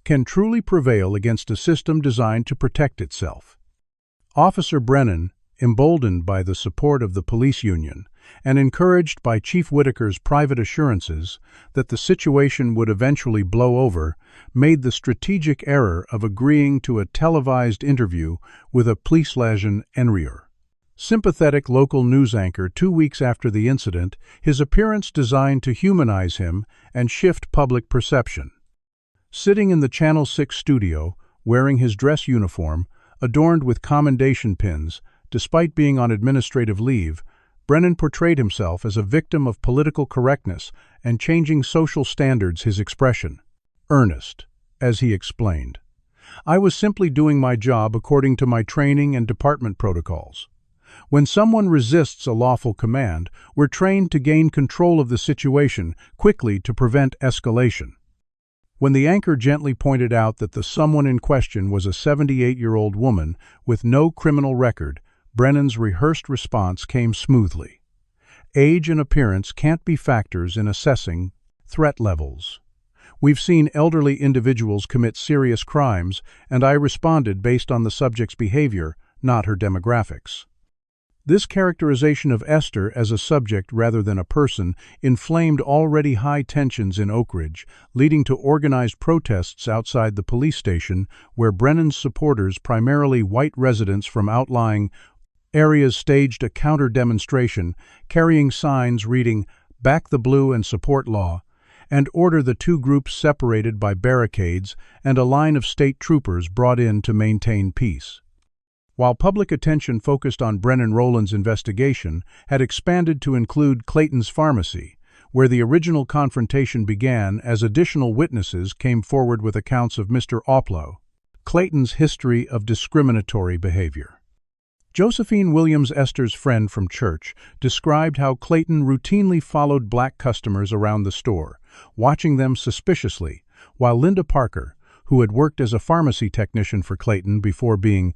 A: can truly prevail against a system designed to protect itself. Officer Brennan, emboldened by the support of the police union and encouraged by Chief Whitaker's private assurances that the situation would eventually blow over, made the strategic error of agreeing to a televised interview with a police-liaison enrier. Sympathetic local news anchor 2 weeks after the incident, his appearance designed to humanize him and shift public perception. Sitting in the Channel 6 studio, wearing his dress uniform, adorned with commendation pins, despite being on administrative leave, Brennan portrayed himself as a victim of political correctness and changing social standards. His expression, earnest, as he explained. I was simply doing my job according to my training and department protocols. When someone resists a lawful command, we're trained to gain control of the situation quickly to prevent escalation. When the anchor gently pointed out that the someone in question was a 78-year-old woman with no criminal record, Brennan's rehearsed response came smoothly. Age and appearance can't be factors in assessing threat levels. We've seen elderly individuals commit serious crimes, and I responded based on the subject's behavior, not her demographics. This characterization of Esther as a subject rather than a person inflamed already high tensions in Oak Ridge, leading to organized protests outside the police station where Brennan's supporters, primarily white residents from outlying areas, staged a counter-demonstration, carrying signs reading, "Back the Blue and Support Law," and order the two groups separated by barricades and a line of state troopers brought in to maintain peace. While public attention focused on Brennan Roland's investigation had expanded to include Clayton's pharmacy, where the original confrontation began as additional witnesses came forward with accounts of Mr. Oplow, Clayton's history of discriminatory behavior. Josephine Williams, Esther's friend from church, described how Clayton routinely followed black customers around the store, watching them suspiciously, while Linda Parker, who had worked as a pharmacy technician for Clayton before being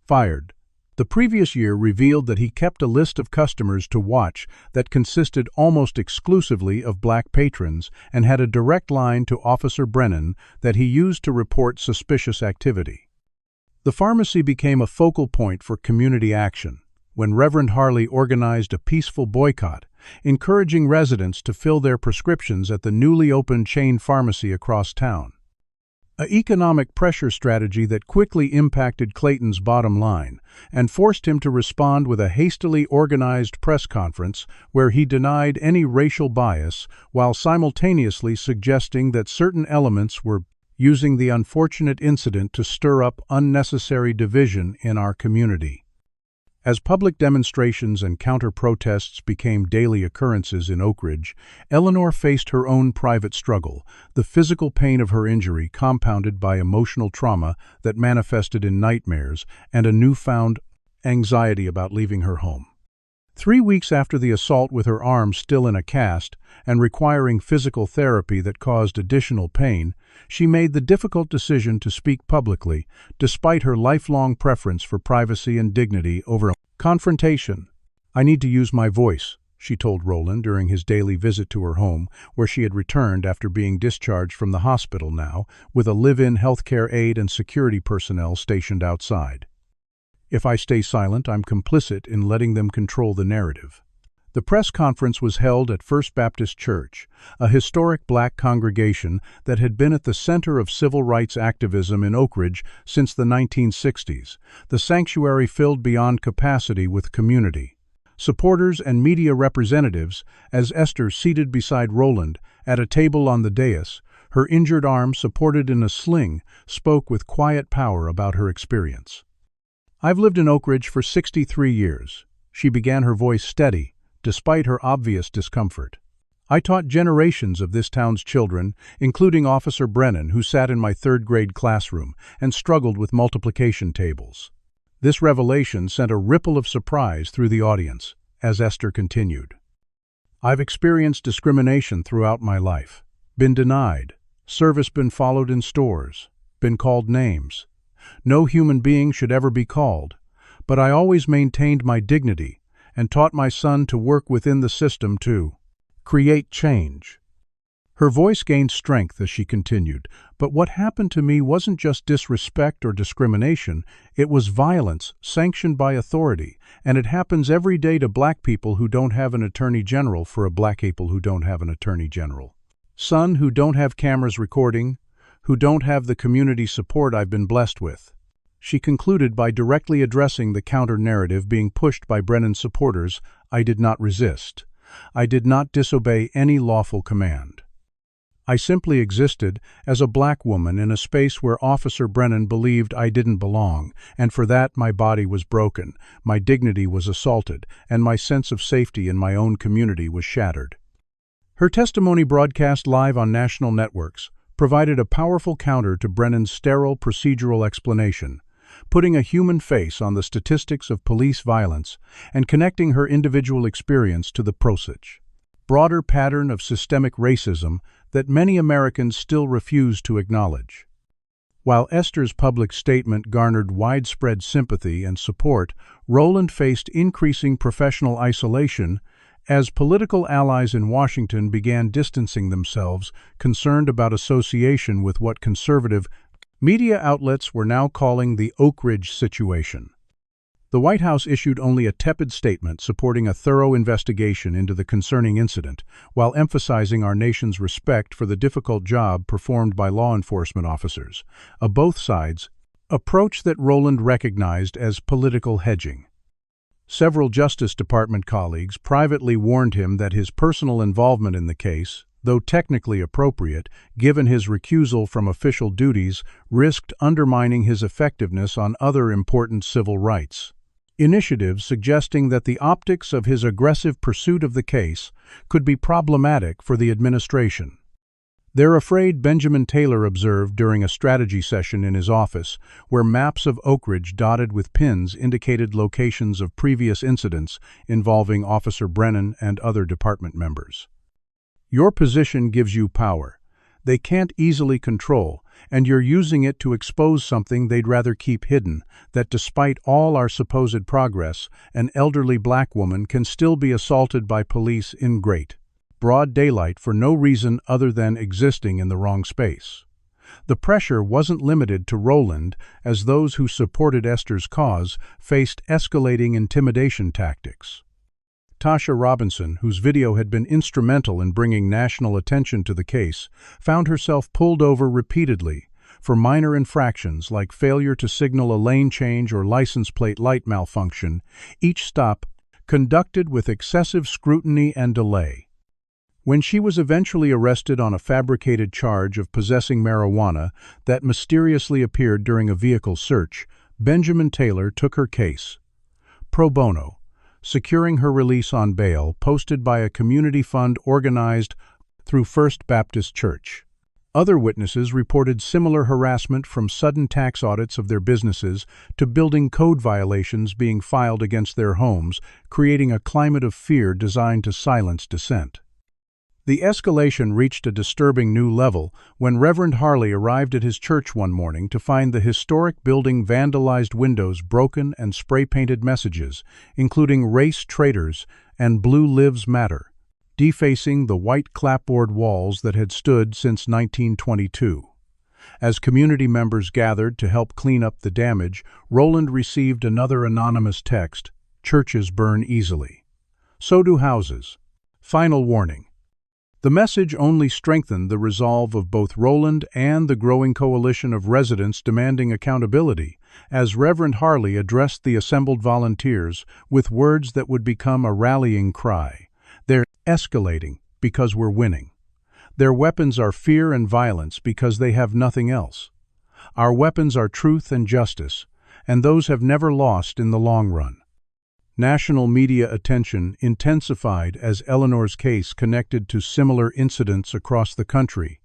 A: fired the previous year, revealed that he kept a list of customers to watch that consisted almost exclusively of black patrons and had a direct line to Officer Brennan that he used to report suspicious activity. The pharmacy became a focal point for community action when Reverend Harley organized a peaceful boycott, encouraging residents to fill their prescriptions at the newly opened chain pharmacy across town. An economic pressure strategy that quickly impacted Clayton's bottom line and forced him to respond with a hastily organized press conference where he denied any racial bias while simultaneously suggesting that certain elements were using the unfortunate incident to stir up unnecessary division in our community. As public demonstrations and counter-protests became daily occurrences in Oak Ridge, Eleanor faced her own private struggle, the physical pain of her injury compounded by emotional trauma that manifested in nightmares and a newfound anxiety about leaving her home. 3 weeks after the assault, with her arm still in a cast and requiring physical therapy that caused additional pain, she made the difficult decision to speak publicly, despite her lifelong preference for privacy and dignity over confrontation. "I need to use my voice," she told Roland during his daily visit to her home, where she had returned after being discharged from the hospital now, with a live-in healthcare aide and security personnel stationed outside. "If I stay silent, I'm complicit in letting them control the narrative." The press conference was held at First Baptist Church, a historic black congregation that had been at the center of civil rights activism in Oak Ridge since the 1960s. The sanctuary filled beyond capacity with community, supporters, and media representatives as Esther, seated beside Roland at a table on the dais, her injured arm supported in a sling, spoke with quiet power about her experience. "I've lived in Oak Ridge for 63 years. She began, her voice steady, despite her obvious discomfort. "I taught generations of this town's children, including Officer Brennan, who sat in my third-grade classroom and struggled with multiplication tables." This revelation sent a ripple of surprise through the audience, as Esther continued. "I've experienced discrimination throughout my life, been denied, service been followed in stores, been called names. No human being should ever be called, but I always maintained my dignity and taught my son to work within the system to create change." Her voice gained strength as she continued, "But what happened to me wasn't just disrespect or discrimination, it was violence sanctioned by authority, and it happens every day to black people who don't have an attorney general for a black people who don't have an attorney general. Son, who don't have cameras recording, who don't have the community support I've been blessed with." She concluded by directly addressing the counter-narrative being pushed by Brennan's supporters. "I did not resist. I did not disobey any lawful command. I simply existed as a black woman in a space where Officer Brennan believed I didn't belong, and for that my body was broken, my dignity was assaulted, and my sense of safety in my own community was shattered." Her testimony, broadcast live on national networks, provided a powerful counter to Brennan's sterile procedural explanation, putting a human face on the statistics of police violence and connecting her individual experience to the broader pattern of systemic racism that many Americans still refuse to acknowledge. While Esther's public statement garnered widespread sympathy and support, Roland faced increasing professional isolation as political allies in Washington began distancing themselves, concerned about association with what conservative media outlets were now calling the Oak Ridge situation. The White House issued only a tepid statement supporting a thorough investigation into the concerning incident, while emphasizing our nation's respect for the difficult job performed by law enforcement officers, a both sides approach that Roland recognized as political hedging. Several Justice Department colleagues privately warned him that his personal involvement in the case, though technically appropriate, given his recusal from official duties, risked undermining his effectiveness on other important civil rights. Initiatives suggesting that the optics of his aggressive pursuit of the case could be problematic for the administration. They're afraid, Benjamin Taylor observed during a strategy session in his office, where maps of Oak Ridge dotted with pins indicated locations of previous incidents involving Officer Brennan and other department members. Your position gives you power. They can't easily control, and you're using it to expose something they'd rather keep hidden, that despite all our supposed progress, an elderly black woman can still be assaulted by police in broad daylight for no reason other than existing in the wrong space. The pressure wasn't limited to Roland, as those who supported Esther's cause faced escalating intimidation tactics. Tasha Robinson, whose video had been instrumental in bringing national attention to the case, found herself pulled over repeatedly for minor infractions like failure to signal a lane change or license plate light malfunction, each stop conducted with excessive scrutiny and delay. When she was eventually arrested on a fabricated charge of possessing marijuana that mysteriously appeared during a vehicle search, Benjamin Taylor took her case pro bono, securing her release on bail posted by a community fund organized through First Baptist Church. Other witnesses reported similar harassment, from sudden tax audits of their businesses to building code violations being filed against their homes, creating a climate of fear designed to silence dissent. The escalation reached a disturbing new level when Reverend Harley arrived at his church one morning to find the historic building vandalized, windows broken, and spray-painted messages, including "Race Traitors" and "Blue Lives Matter," defacing the white clapboard walls that had stood since 1922. As community members gathered to help clean up the damage, Roland received another anonymous text: "Churches burn easily. So do houses. Final warning." The message only strengthened the resolve of both Roland and the growing coalition of residents demanding accountability, as Reverend Harley addressed the assembled volunteers with words that would become a rallying cry. "They're escalating because we're winning. Their weapons are fear and violence because they have nothing else. Our weapons are truth and justice, and those have never lost in the long run." National media attention intensified as Eleanor's case connected to similar incidents across the country,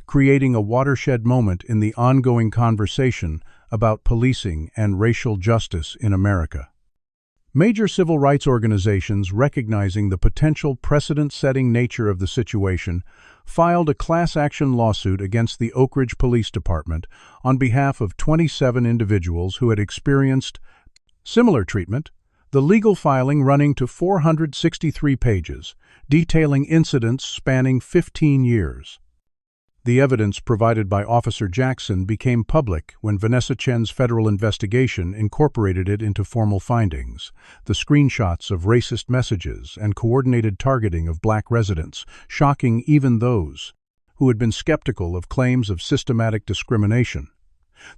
A: creating a watershed moment in the ongoing conversation about policing and racial justice in America. Major civil rights organizations, recognizing the potential precedent-setting nature of the situation, filed a class-action lawsuit against the Oak Ridge Police Department on behalf of 27 individuals who had experienced similar treatment, the legal filing running to 463 pages, detailing incidents spanning 15 years. The evidence provided by Officer Jackson became public when Vanessa Chen's federal investigation incorporated it into formal findings. The screenshots of racist messages and coordinated targeting of black residents, shocking even those who had been skeptical of claims of systematic discrimination.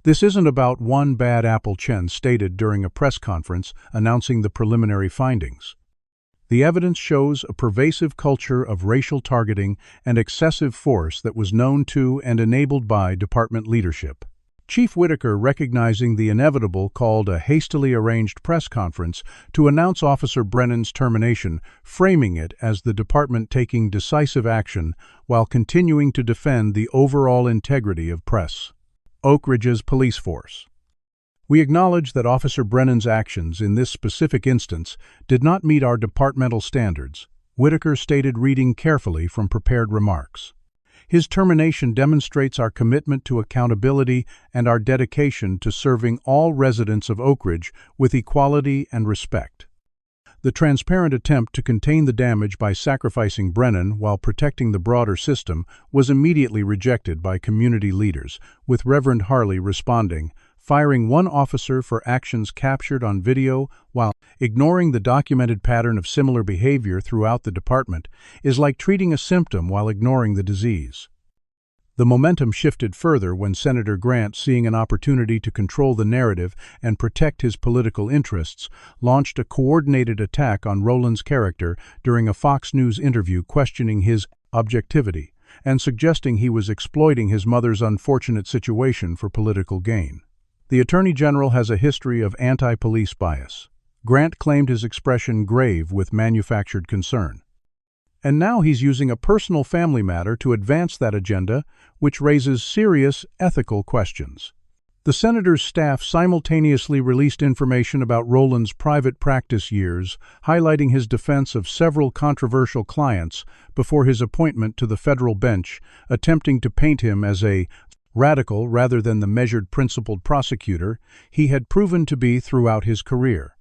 A: "This isn't about one bad apple," Chen stated during a press conference announcing the preliminary findings. The evidence shows a pervasive culture of racial targeting and excessive force that was known to and enabled by department leadership. Chief Whitaker, recognizing the inevitable, called a hastily arranged press conference to announce Officer Brennan's termination, framing it as the department taking decisive action while continuing to defend the overall integrity of press. Oak Ridge's police force. "We acknowledge that Officer Brennan's actions in this specific instance did not meet our departmental standards," Whitaker stated, reading carefully from prepared remarks. "His termination demonstrates our commitment to accountability and our dedication to serving all residents of Oak Ridge with equality and respect." The transparent attempt to contain the damage by sacrificing Brennan while protecting the broader system was immediately rejected by community leaders, with Reverend Harley responding, "Firing one officer for actions captured on video while ignoring the documented pattern of similar behavior throughout the department is like treating a symptom while ignoring the disease." The momentum shifted further when Senator Grant, seeing an opportunity to control the narrative and protect his political interests, launched a coordinated attack on Roland's character during a Fox News interview, questioning his objectivity, and suggesting he was exploiting his mother's unfortunate situation for political gain. The Attorney General has a history of anti-police bias. Grant claimed his expression grave with manufactured concern. And now he's using a personal family matter to advance that agenda, which raises serious ethical questions. The senator's staff simultaneously released information about Roland's private practice years, highlighting his defense of several controversial clients before his appointment to the federal bench, attempting to paint him as a radical rather than the measured, principled prosecutor he had proven to be throughout his career.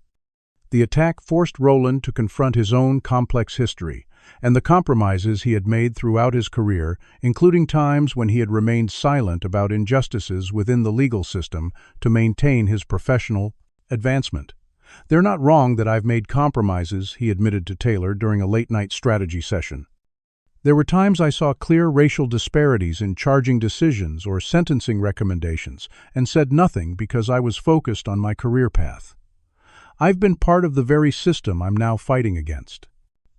A: The attack forced Roland to confront his own complex history and the compromises he had made throughout his career, including times when he had remained silent about injustices within the legal system to maintain his professional advancement. "They're not wrong that I've made compromises," he admitted to Taylor during a late-night strategy session. "There were times I saw clear racial disparities in charging decisions or sentencing recommendations and said nothing because I was focused on my career path. I've been part of the very system I'm now fighting against."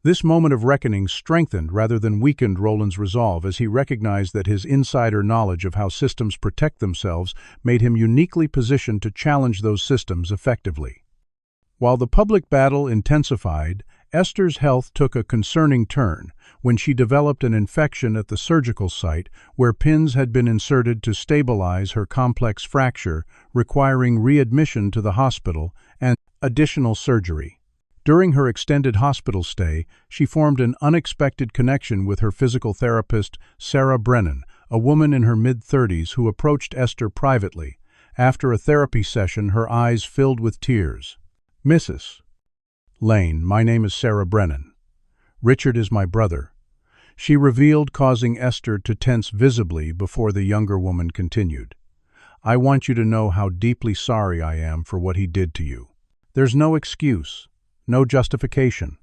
A: This moment of reckoning strengthened rather than weakened Roland's resolve as he recognized that his insider knowledge of how systems protect themselves made him uniquely positioned to challenge those systems effectively. While the public battle intensified, Esther's health took a concerning turn when she developed an infection at the surgical site where pins had been inserted to stabilize her complex fracture, requiring readmission to the hospital and additional surgery. During her extended hospital stay, she formed an unexpected connection with her physical therapist, Esther Brennan, a woman in her mid-30s who approached Esther privately. After a therapy session, her eyes filled with tears. "Mrs. Lane, my name is Esther Brennan. Richard is my brother," she revealed, causing Esther to tense visibly before the younger woman continued. "I want you to know how deeply sorry I am for what he did to you. There's no excuse. No justification."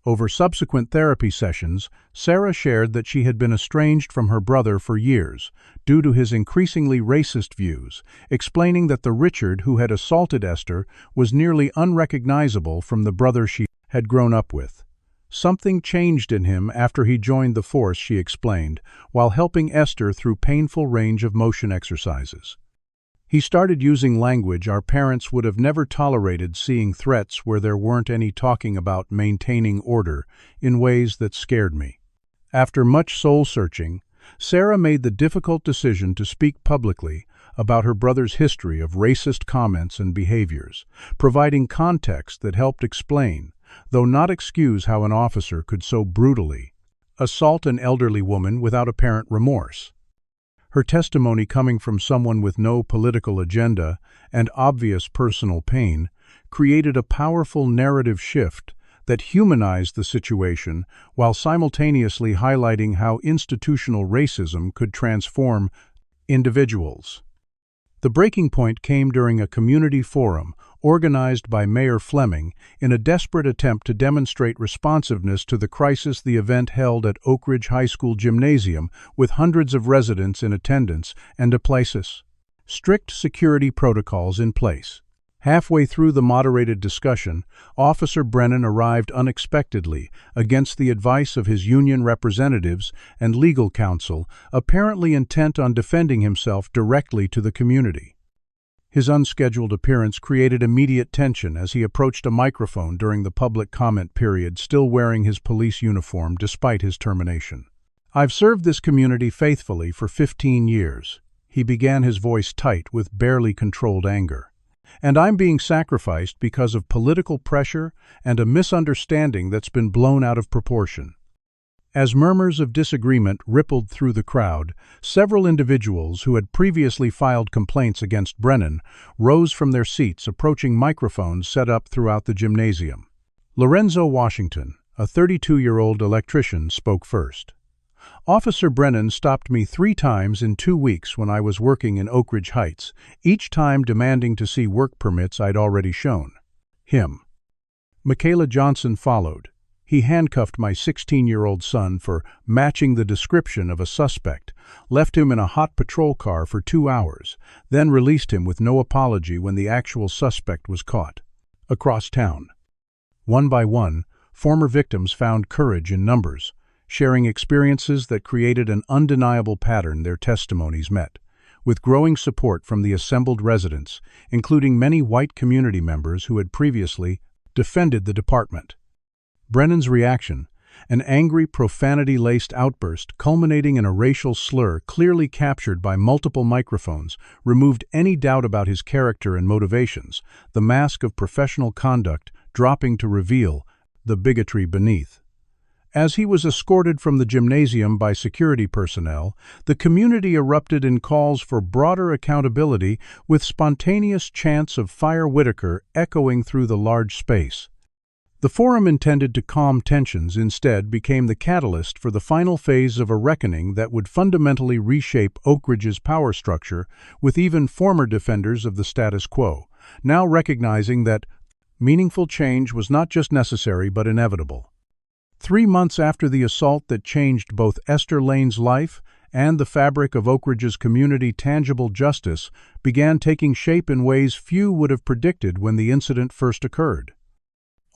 A: Over subsequent therapy sessions, Sarah shared that she had been estranged from her brother for years due to his increasingly racist views, explaining that the Richard who had assaulted Esther was nearly unrecognizable from the brother she had grown up with. Something changed in him after he joined the force, she explained, while helping Esther through painful range of motion exercises. "He started using language our parents would have never tolerated, seeing threats where there weren't any, talking about maintaining order in ways that scared me." After much soul-searching, Sarah made the difficult decision to speak publicly about her brother's history of racist comments and behaviors, providing context that helped explain, though not excuse, how an officer could so brutally assault an elderly woman without apparent remorse. Her testimony, coming from someone with no political agenda and obvious personal pain, created a powerful narrative shift that humanized the situation while simultaneously highlighting how institutional racism could transform individuals. The breaking point came during a community forum organized by Mayor Fleming in a desperate attempt to demonstrate responsiveness to the crisis. The event held at Oak Ridge High School gymnasium with hundreds of residents in attendance and strict security protocols in place. Halfway through the moderated discussion, Officer Brennan arrived unexpectedly against the advice of his union representatives and legal counsel, apparently intent on defending himself directly to the community. His unscheduled appearance created immediate tension as he approached a microphone during the public comment period, still wearing his police uniform despite his termination. "I've served this community faithfully for 15 years. He began, his voice tight with barely controlled anger. "And I'm being sacrificed because of political pressure and a misunderstanding that's been blown out of proportion." As murmurs of disagreement rippled through the crowd, several individuals who had previously filed complaints against Brennan rose from their seats, approaching microphones set up throughout the gymnasium. Lorenzo Washington, a 32-year-old electrician, spoke first. "Officer Brennan stopped me 3 times in 2 weeks when I was working in Oak Ridge Heights, each time demanding to see work permits I'd already shown him." Michaela Johnson followed. "He handcuffed my 16-year-old son for matching the description of a suspect, left him in a hot patrol car for 2 hours, then released him with no apology when the actual suspect was caught." Across town, one by one, former victims found courage in numbers. sharing experiences that created an undeniable pattern their testimonies met, with growing support from the assembled residents, including many white community members who had previously defended the department. Brennan's reaction, an angry, profanity-laced outburst culminating in a racial slur clearly captured by multiple microphones, removed any doubt about his character and motivations, the mask of professional conduct dropping to reveal the bigotry beneath. As he was escorted from the gymnasium by security personnel, the community erupted in calls for broader accountability, with spontaneous chants of "Fire Whitaker" echoing through the large space. The forum intended to calm tensions instead became the catalyst for the final phase of a reckoning that would fundamentally reshape Oak Ridge's power structure, with even former defenders of the status quo now recognizing that meaningful change was not just necessary but inevitable. 3 months after the assault that changed both Esther Lane's life and the fabric of Oak Ridge's community, tangible justice began taking shape in ways few would have predicted when the incident first occurred.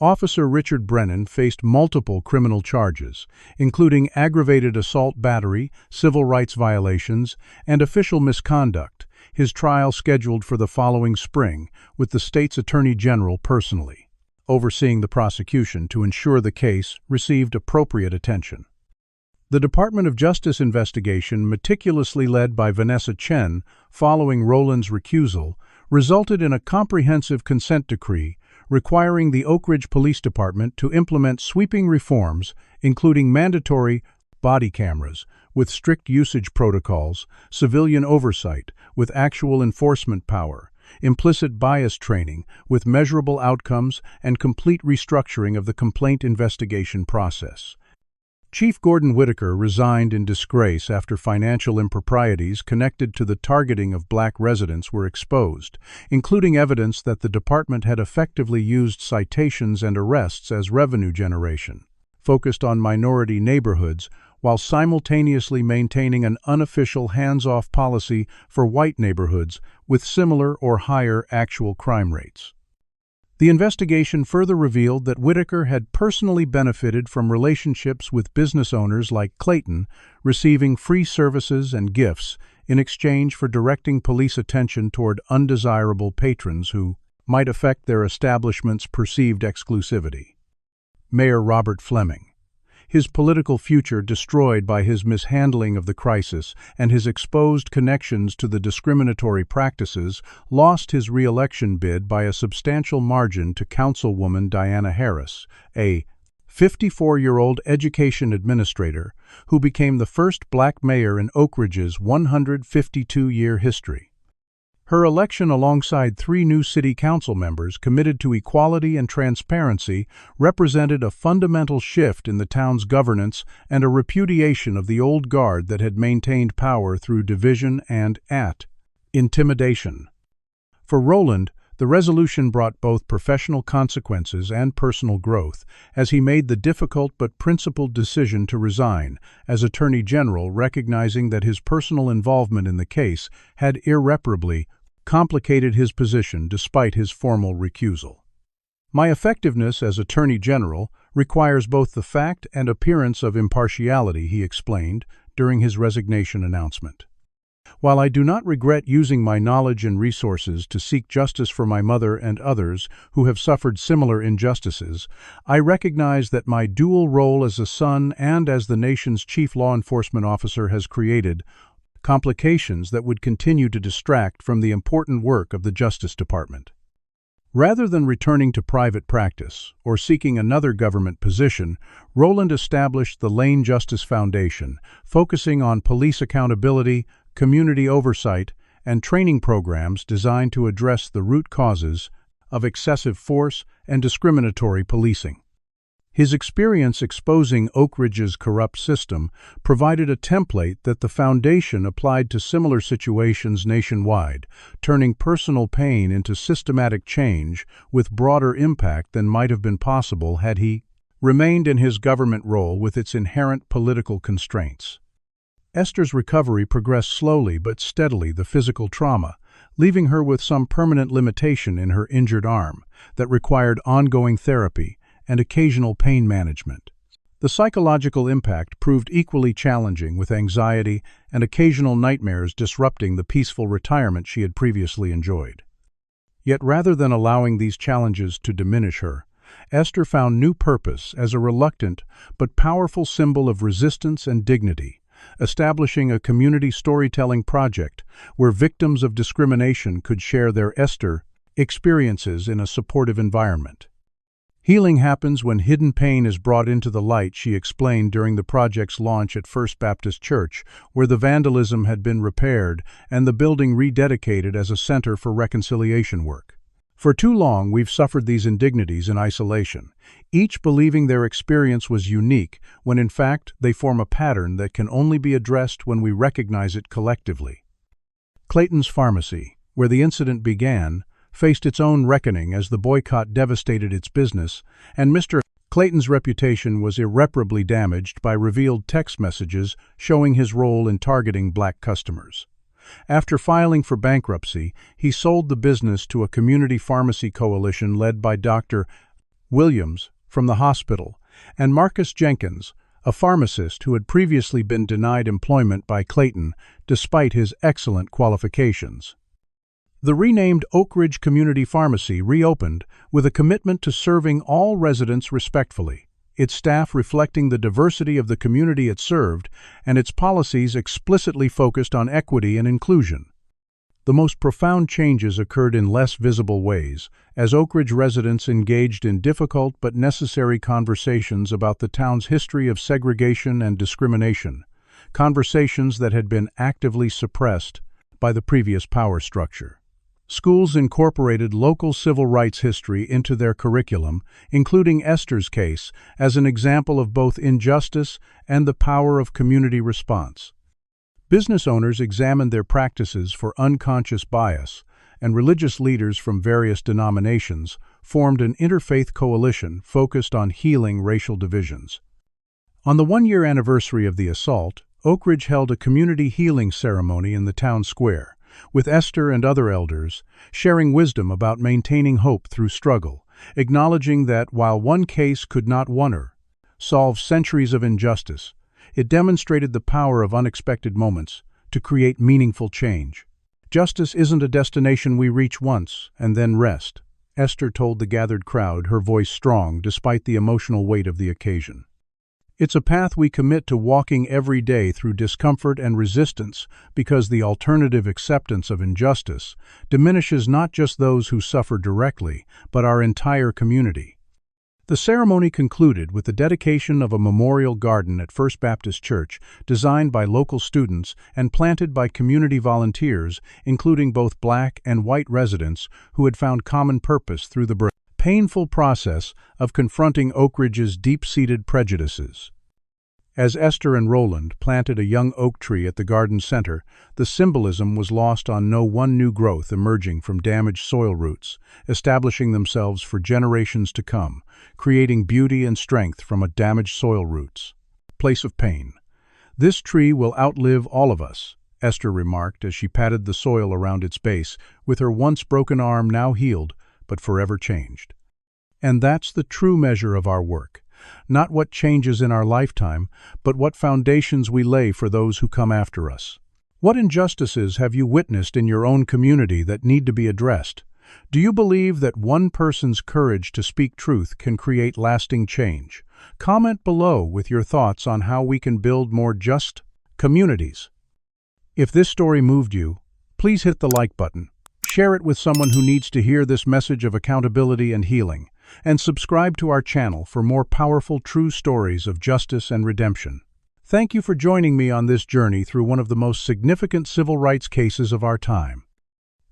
A: Officer Richard Brennan faced multiple criminal charges, including aggravated assault battery, civil rights violations, and official misconduct, his trial scheduled for the following spring, with the state's Attorney General personally overseeing the prosecution to ensure the case received appropriate attention. The Department of Justice investigation, meticulously led by Vanessa Chen following Roland's recusal, resulted in a comprehensive consent decree requiring the Oak Ridge Police Department to implement sweeping reforms, including mandatory body cameras with strict usage protocols, civilian oversight with actual enforcement power, implicit bias training with measurable outcomes, and complete restructuring of the complaint investigation process. Chief Gordon Whitaker resigned in disgrace after financial improprieties connected to the targeting of black residents were exposed, including evidence that the department had effectively used citations and arrests as revenue generation, focused on minority neighborhoods while simultaneously maintaining an unofficial hands-off policy for white neighborhoods with similar or higher actual crime rates. The investigation further revealed that Whitaker had personally benefited from relationships with business owners like Clayton, receiving free services and gifts in exchange for directing police attention toward undesirable patrons who might affect their establishment's perceived exclusivity. Mayor Robert Fleming, his political future destroyed by his mishandling of the crisis and his exposed connections to the discriminatory practices, lost his re-election bid by a substantial margin to Councilwoman Diana Harris, a 54-year-old education administrator who became the first black mayor in Oak Ridge's 152-year history. Her election alongside 3 new city council members committed to equality and transparency represented a fundamental shift in the town's governance and a repudiation of the old guard that had maintained power through division and intimidation. For Roland, the resolution brought both professional consequences and personal growth, as he made the difficult but principled decision to resign as Attorney General, recognizing that his personal involvement in the case had irreparably complicated his position despite his formal recusal. My effectiveness as Attorney General requires both the fact and appearance of impartiality, he explained during his resignation announcement. While I do not regret using my knowledge and resources to seek justice for my mother and others who have suffered similar injustices, I recognize that my dual role as a son and as the nation's chief law enforcement officer has created complications that would continue to distract from the important work of the Justice Department. Rather than returning to private practice or seeking another government position, Roland established the Lane Justice Foundation, focusing on police accountability, community oversight, and training programs designed to address the root causes of excessive force and discriminatory policing. His experience exposing Oak Ridge's corrupt system provided a template that the foundation applied to similar situations nationwide, turning personal pain into systematic change with broader impact than might have been possible had he remained in his government role with its inherent political constraints. Esther's recovery progressed slowly but steadily, the physical trauma, leaving her with some permanent limitation in her injured arm that required ongoing therapy and occasional pain management. The psychological impact proved equally challenging, with anxiety and occasional nightmares disrupting the peaceful retirement she had previously enjoyed. Yet rather than allowing these challenges to diminish her, Esther found new purpose as a reluctant but powerful symbol of resistance and dignity, establishing a community storytelling project where victims of discrimination could share their Esther experiences in a supportive environment. Healing happens when hidden pain is brought into the light, she explained during the project's launch at First Baptist Church, where the vandalism had been repaired and the building rededicated as a center for reconciliation work. For too long, we've suffered these indignities in isolation, each believing their experience was unique, when in fact they form a pattern that can only be addressed when we recognize it collectively. Clayton's pharmacy, where the incident began, faced its own reckoning as the boycott devastated its business, and Mr. Clayton's reputation was irreparably damaged by revealed text messages showing his role in targeting black customers. After filing for bankruptcy, he sold the business to a community pharmacy coalition led by Dr. Williams from the hospital and Marcus Jenkins, a pharmacist who had previously been denied employment by Clayton despite his excellent qualifications. The renamed Oak Ridge Community Pharmacy reopened with a commitment to serving all residents respectfully, its staff reflecting the diversity of the community it served, and its policies explicitly focused on equity and inclusion. The most profound changes occurred in less visible ways, as Oak Ridge residents engaged in difficult but necessary conversations about the town's history of segregation and discrimination, conversations that had been actively suppressed by the previous power structure. Schools incorporated local civil rights history into their curriculum, including Esther's case, as an example of both injustice and the power of community response. Business owners examined their practices for unconscious bias, and religious leaders from various denominations formed an interfaith coalition focused on healing racial divisions. On the one-year anniversary of the assault, Oak Ridge held a community healing ceremony in the town square, with Esther and other elders sharing wisdom about maintaining hope through struggle, acknowledging that while one case could not solve centuries of injustice, it demonstrated the power of unexpected moments to create meaningful change. Justice isn't a destination we reach once and then rest, Esther told the gathered crowd, her voice strong despite the emotional weight of the occasion. It's a path we commit to walking every day through discomfort and resistance, because the alternative acceptance of injustice diminishes not just those who suffer directly, but our entire community. The ceremony concluded with the dedication of a memorial garden at First Baptist Church, designed by local students and planted by community volunteers, including both black and white residents who had found common purpose through the painful process of confronting Oak Ridge's deep-seated prejudices. As Esther and Roland planted a young oak tree at the garden center, the symbolism was lost on no one new growth emerging from damaged soil roots, establishing themselves for generations to come, creating beauty and strength from a damaged soil roots. Place of pain. This tree will outlive all of us, Esther remarked as she patted the soil around its base, with her once broken arm now healed, but forever changed. And that's the true measure of our work. Not what changes in our lifetime, but what foundations we lay for those who come after us. What injustices have you witnessed in your own community that need to be addressed? Do you believe that one person's courage to speak truth can create lasting change? Comment below with your thoughts on how we can build more just communities. If this story moved you, please hit the like button. Share it with someone who needs to hear this message of accountability and healing, and subscribe to our channel for more powerful true stories of justice and redemption. Thank you for joining me on this journey through one of the most significant civil rights cases of our time.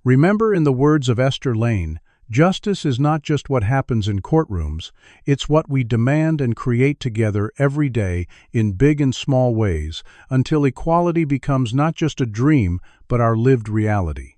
A: Remember, in the words of Esther Lane, justice is not just what happens in courtrooms, it's what we demand and create together every day in big and small ways, until equality becomes not just a dream, but our lived reality.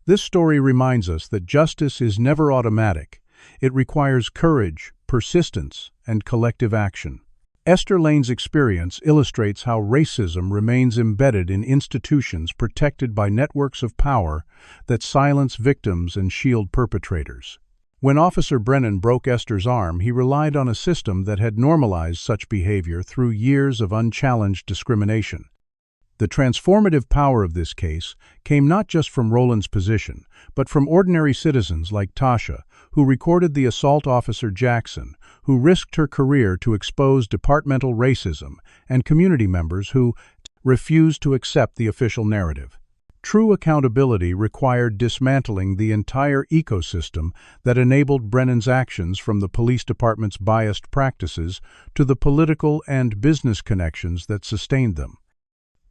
A: This story reminds us that justice is never automatic. It requires courage, persistence, and collective action. Esther Lane's experience illustrates how racism remains embedded in institutions protected by networks of power that silence victims and shield perpetrators. When Officer Brennan broke Esther's arm, he relied on a system that had normalized such behavior through years of unchallenged discrimination. The transformative power of this case came not just from Roland's position, but from ordinary citizens like Tasha, who recorded the assault Officer Jackson, who risked her career to expose departmental racism, and community members who refused to accept the official narrative. True accountability required dismantling the entire ecosystem that enabled Brennan's actions, from the police department's biased practices to the political and business connections that sustained them.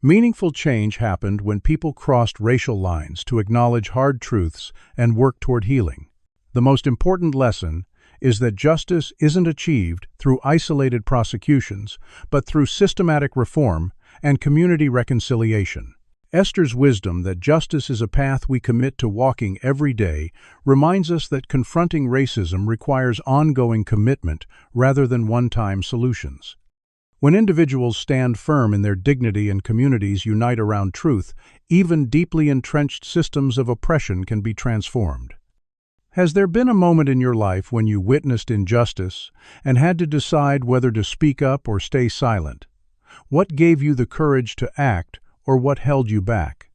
A: Meaningful change happened when people crossed racial lines to acknowledge hard truths and work toward healing. The most important lesson is that justice isn't achieved through isolated prosecutions, but through systematic reform and community reconciliation. Esther's wisdom that justice is a path we commit to walking every day reminds us that confronting racism requires ongoing commitment rather than one-time solutions. When individuals stand firm in their dignity and communities unite around truth, even deeply entrenched systems of oppression can be transformed. Has there been a moment in your life when you witnessed injustice and had to decide whether to speak up or stay silent? What gave you the courage to act, or what held you back?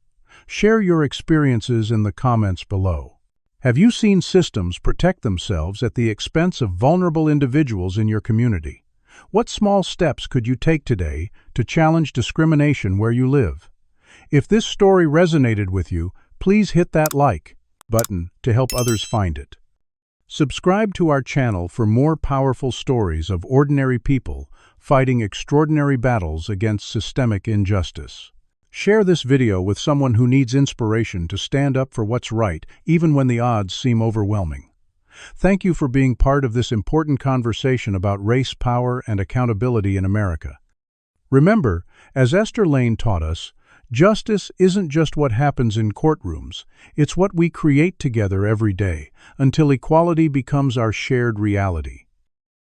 A: Share your experiences in the comments below. Have you seen systems protect themselves at the expense of vulnerable individuals in your community? What small steps could you take today to challenge discrimination where you live? If this story resonated with you, please hit that like button to help others find it. Subscribe to our channel for more powerful stories of ordinary people fighting extraordinary battles against systemic injustice. Share this video with someone who needs inspiration to stand up for what's right, even when the odds seem overwhelming. Thank you for being part of this important conversation about race, power, and accountability in America. Remember, as Esther Lane taught us, justice isn't just what happens in courtrooms, it's what we create together every day, until equality becomes our shared reality.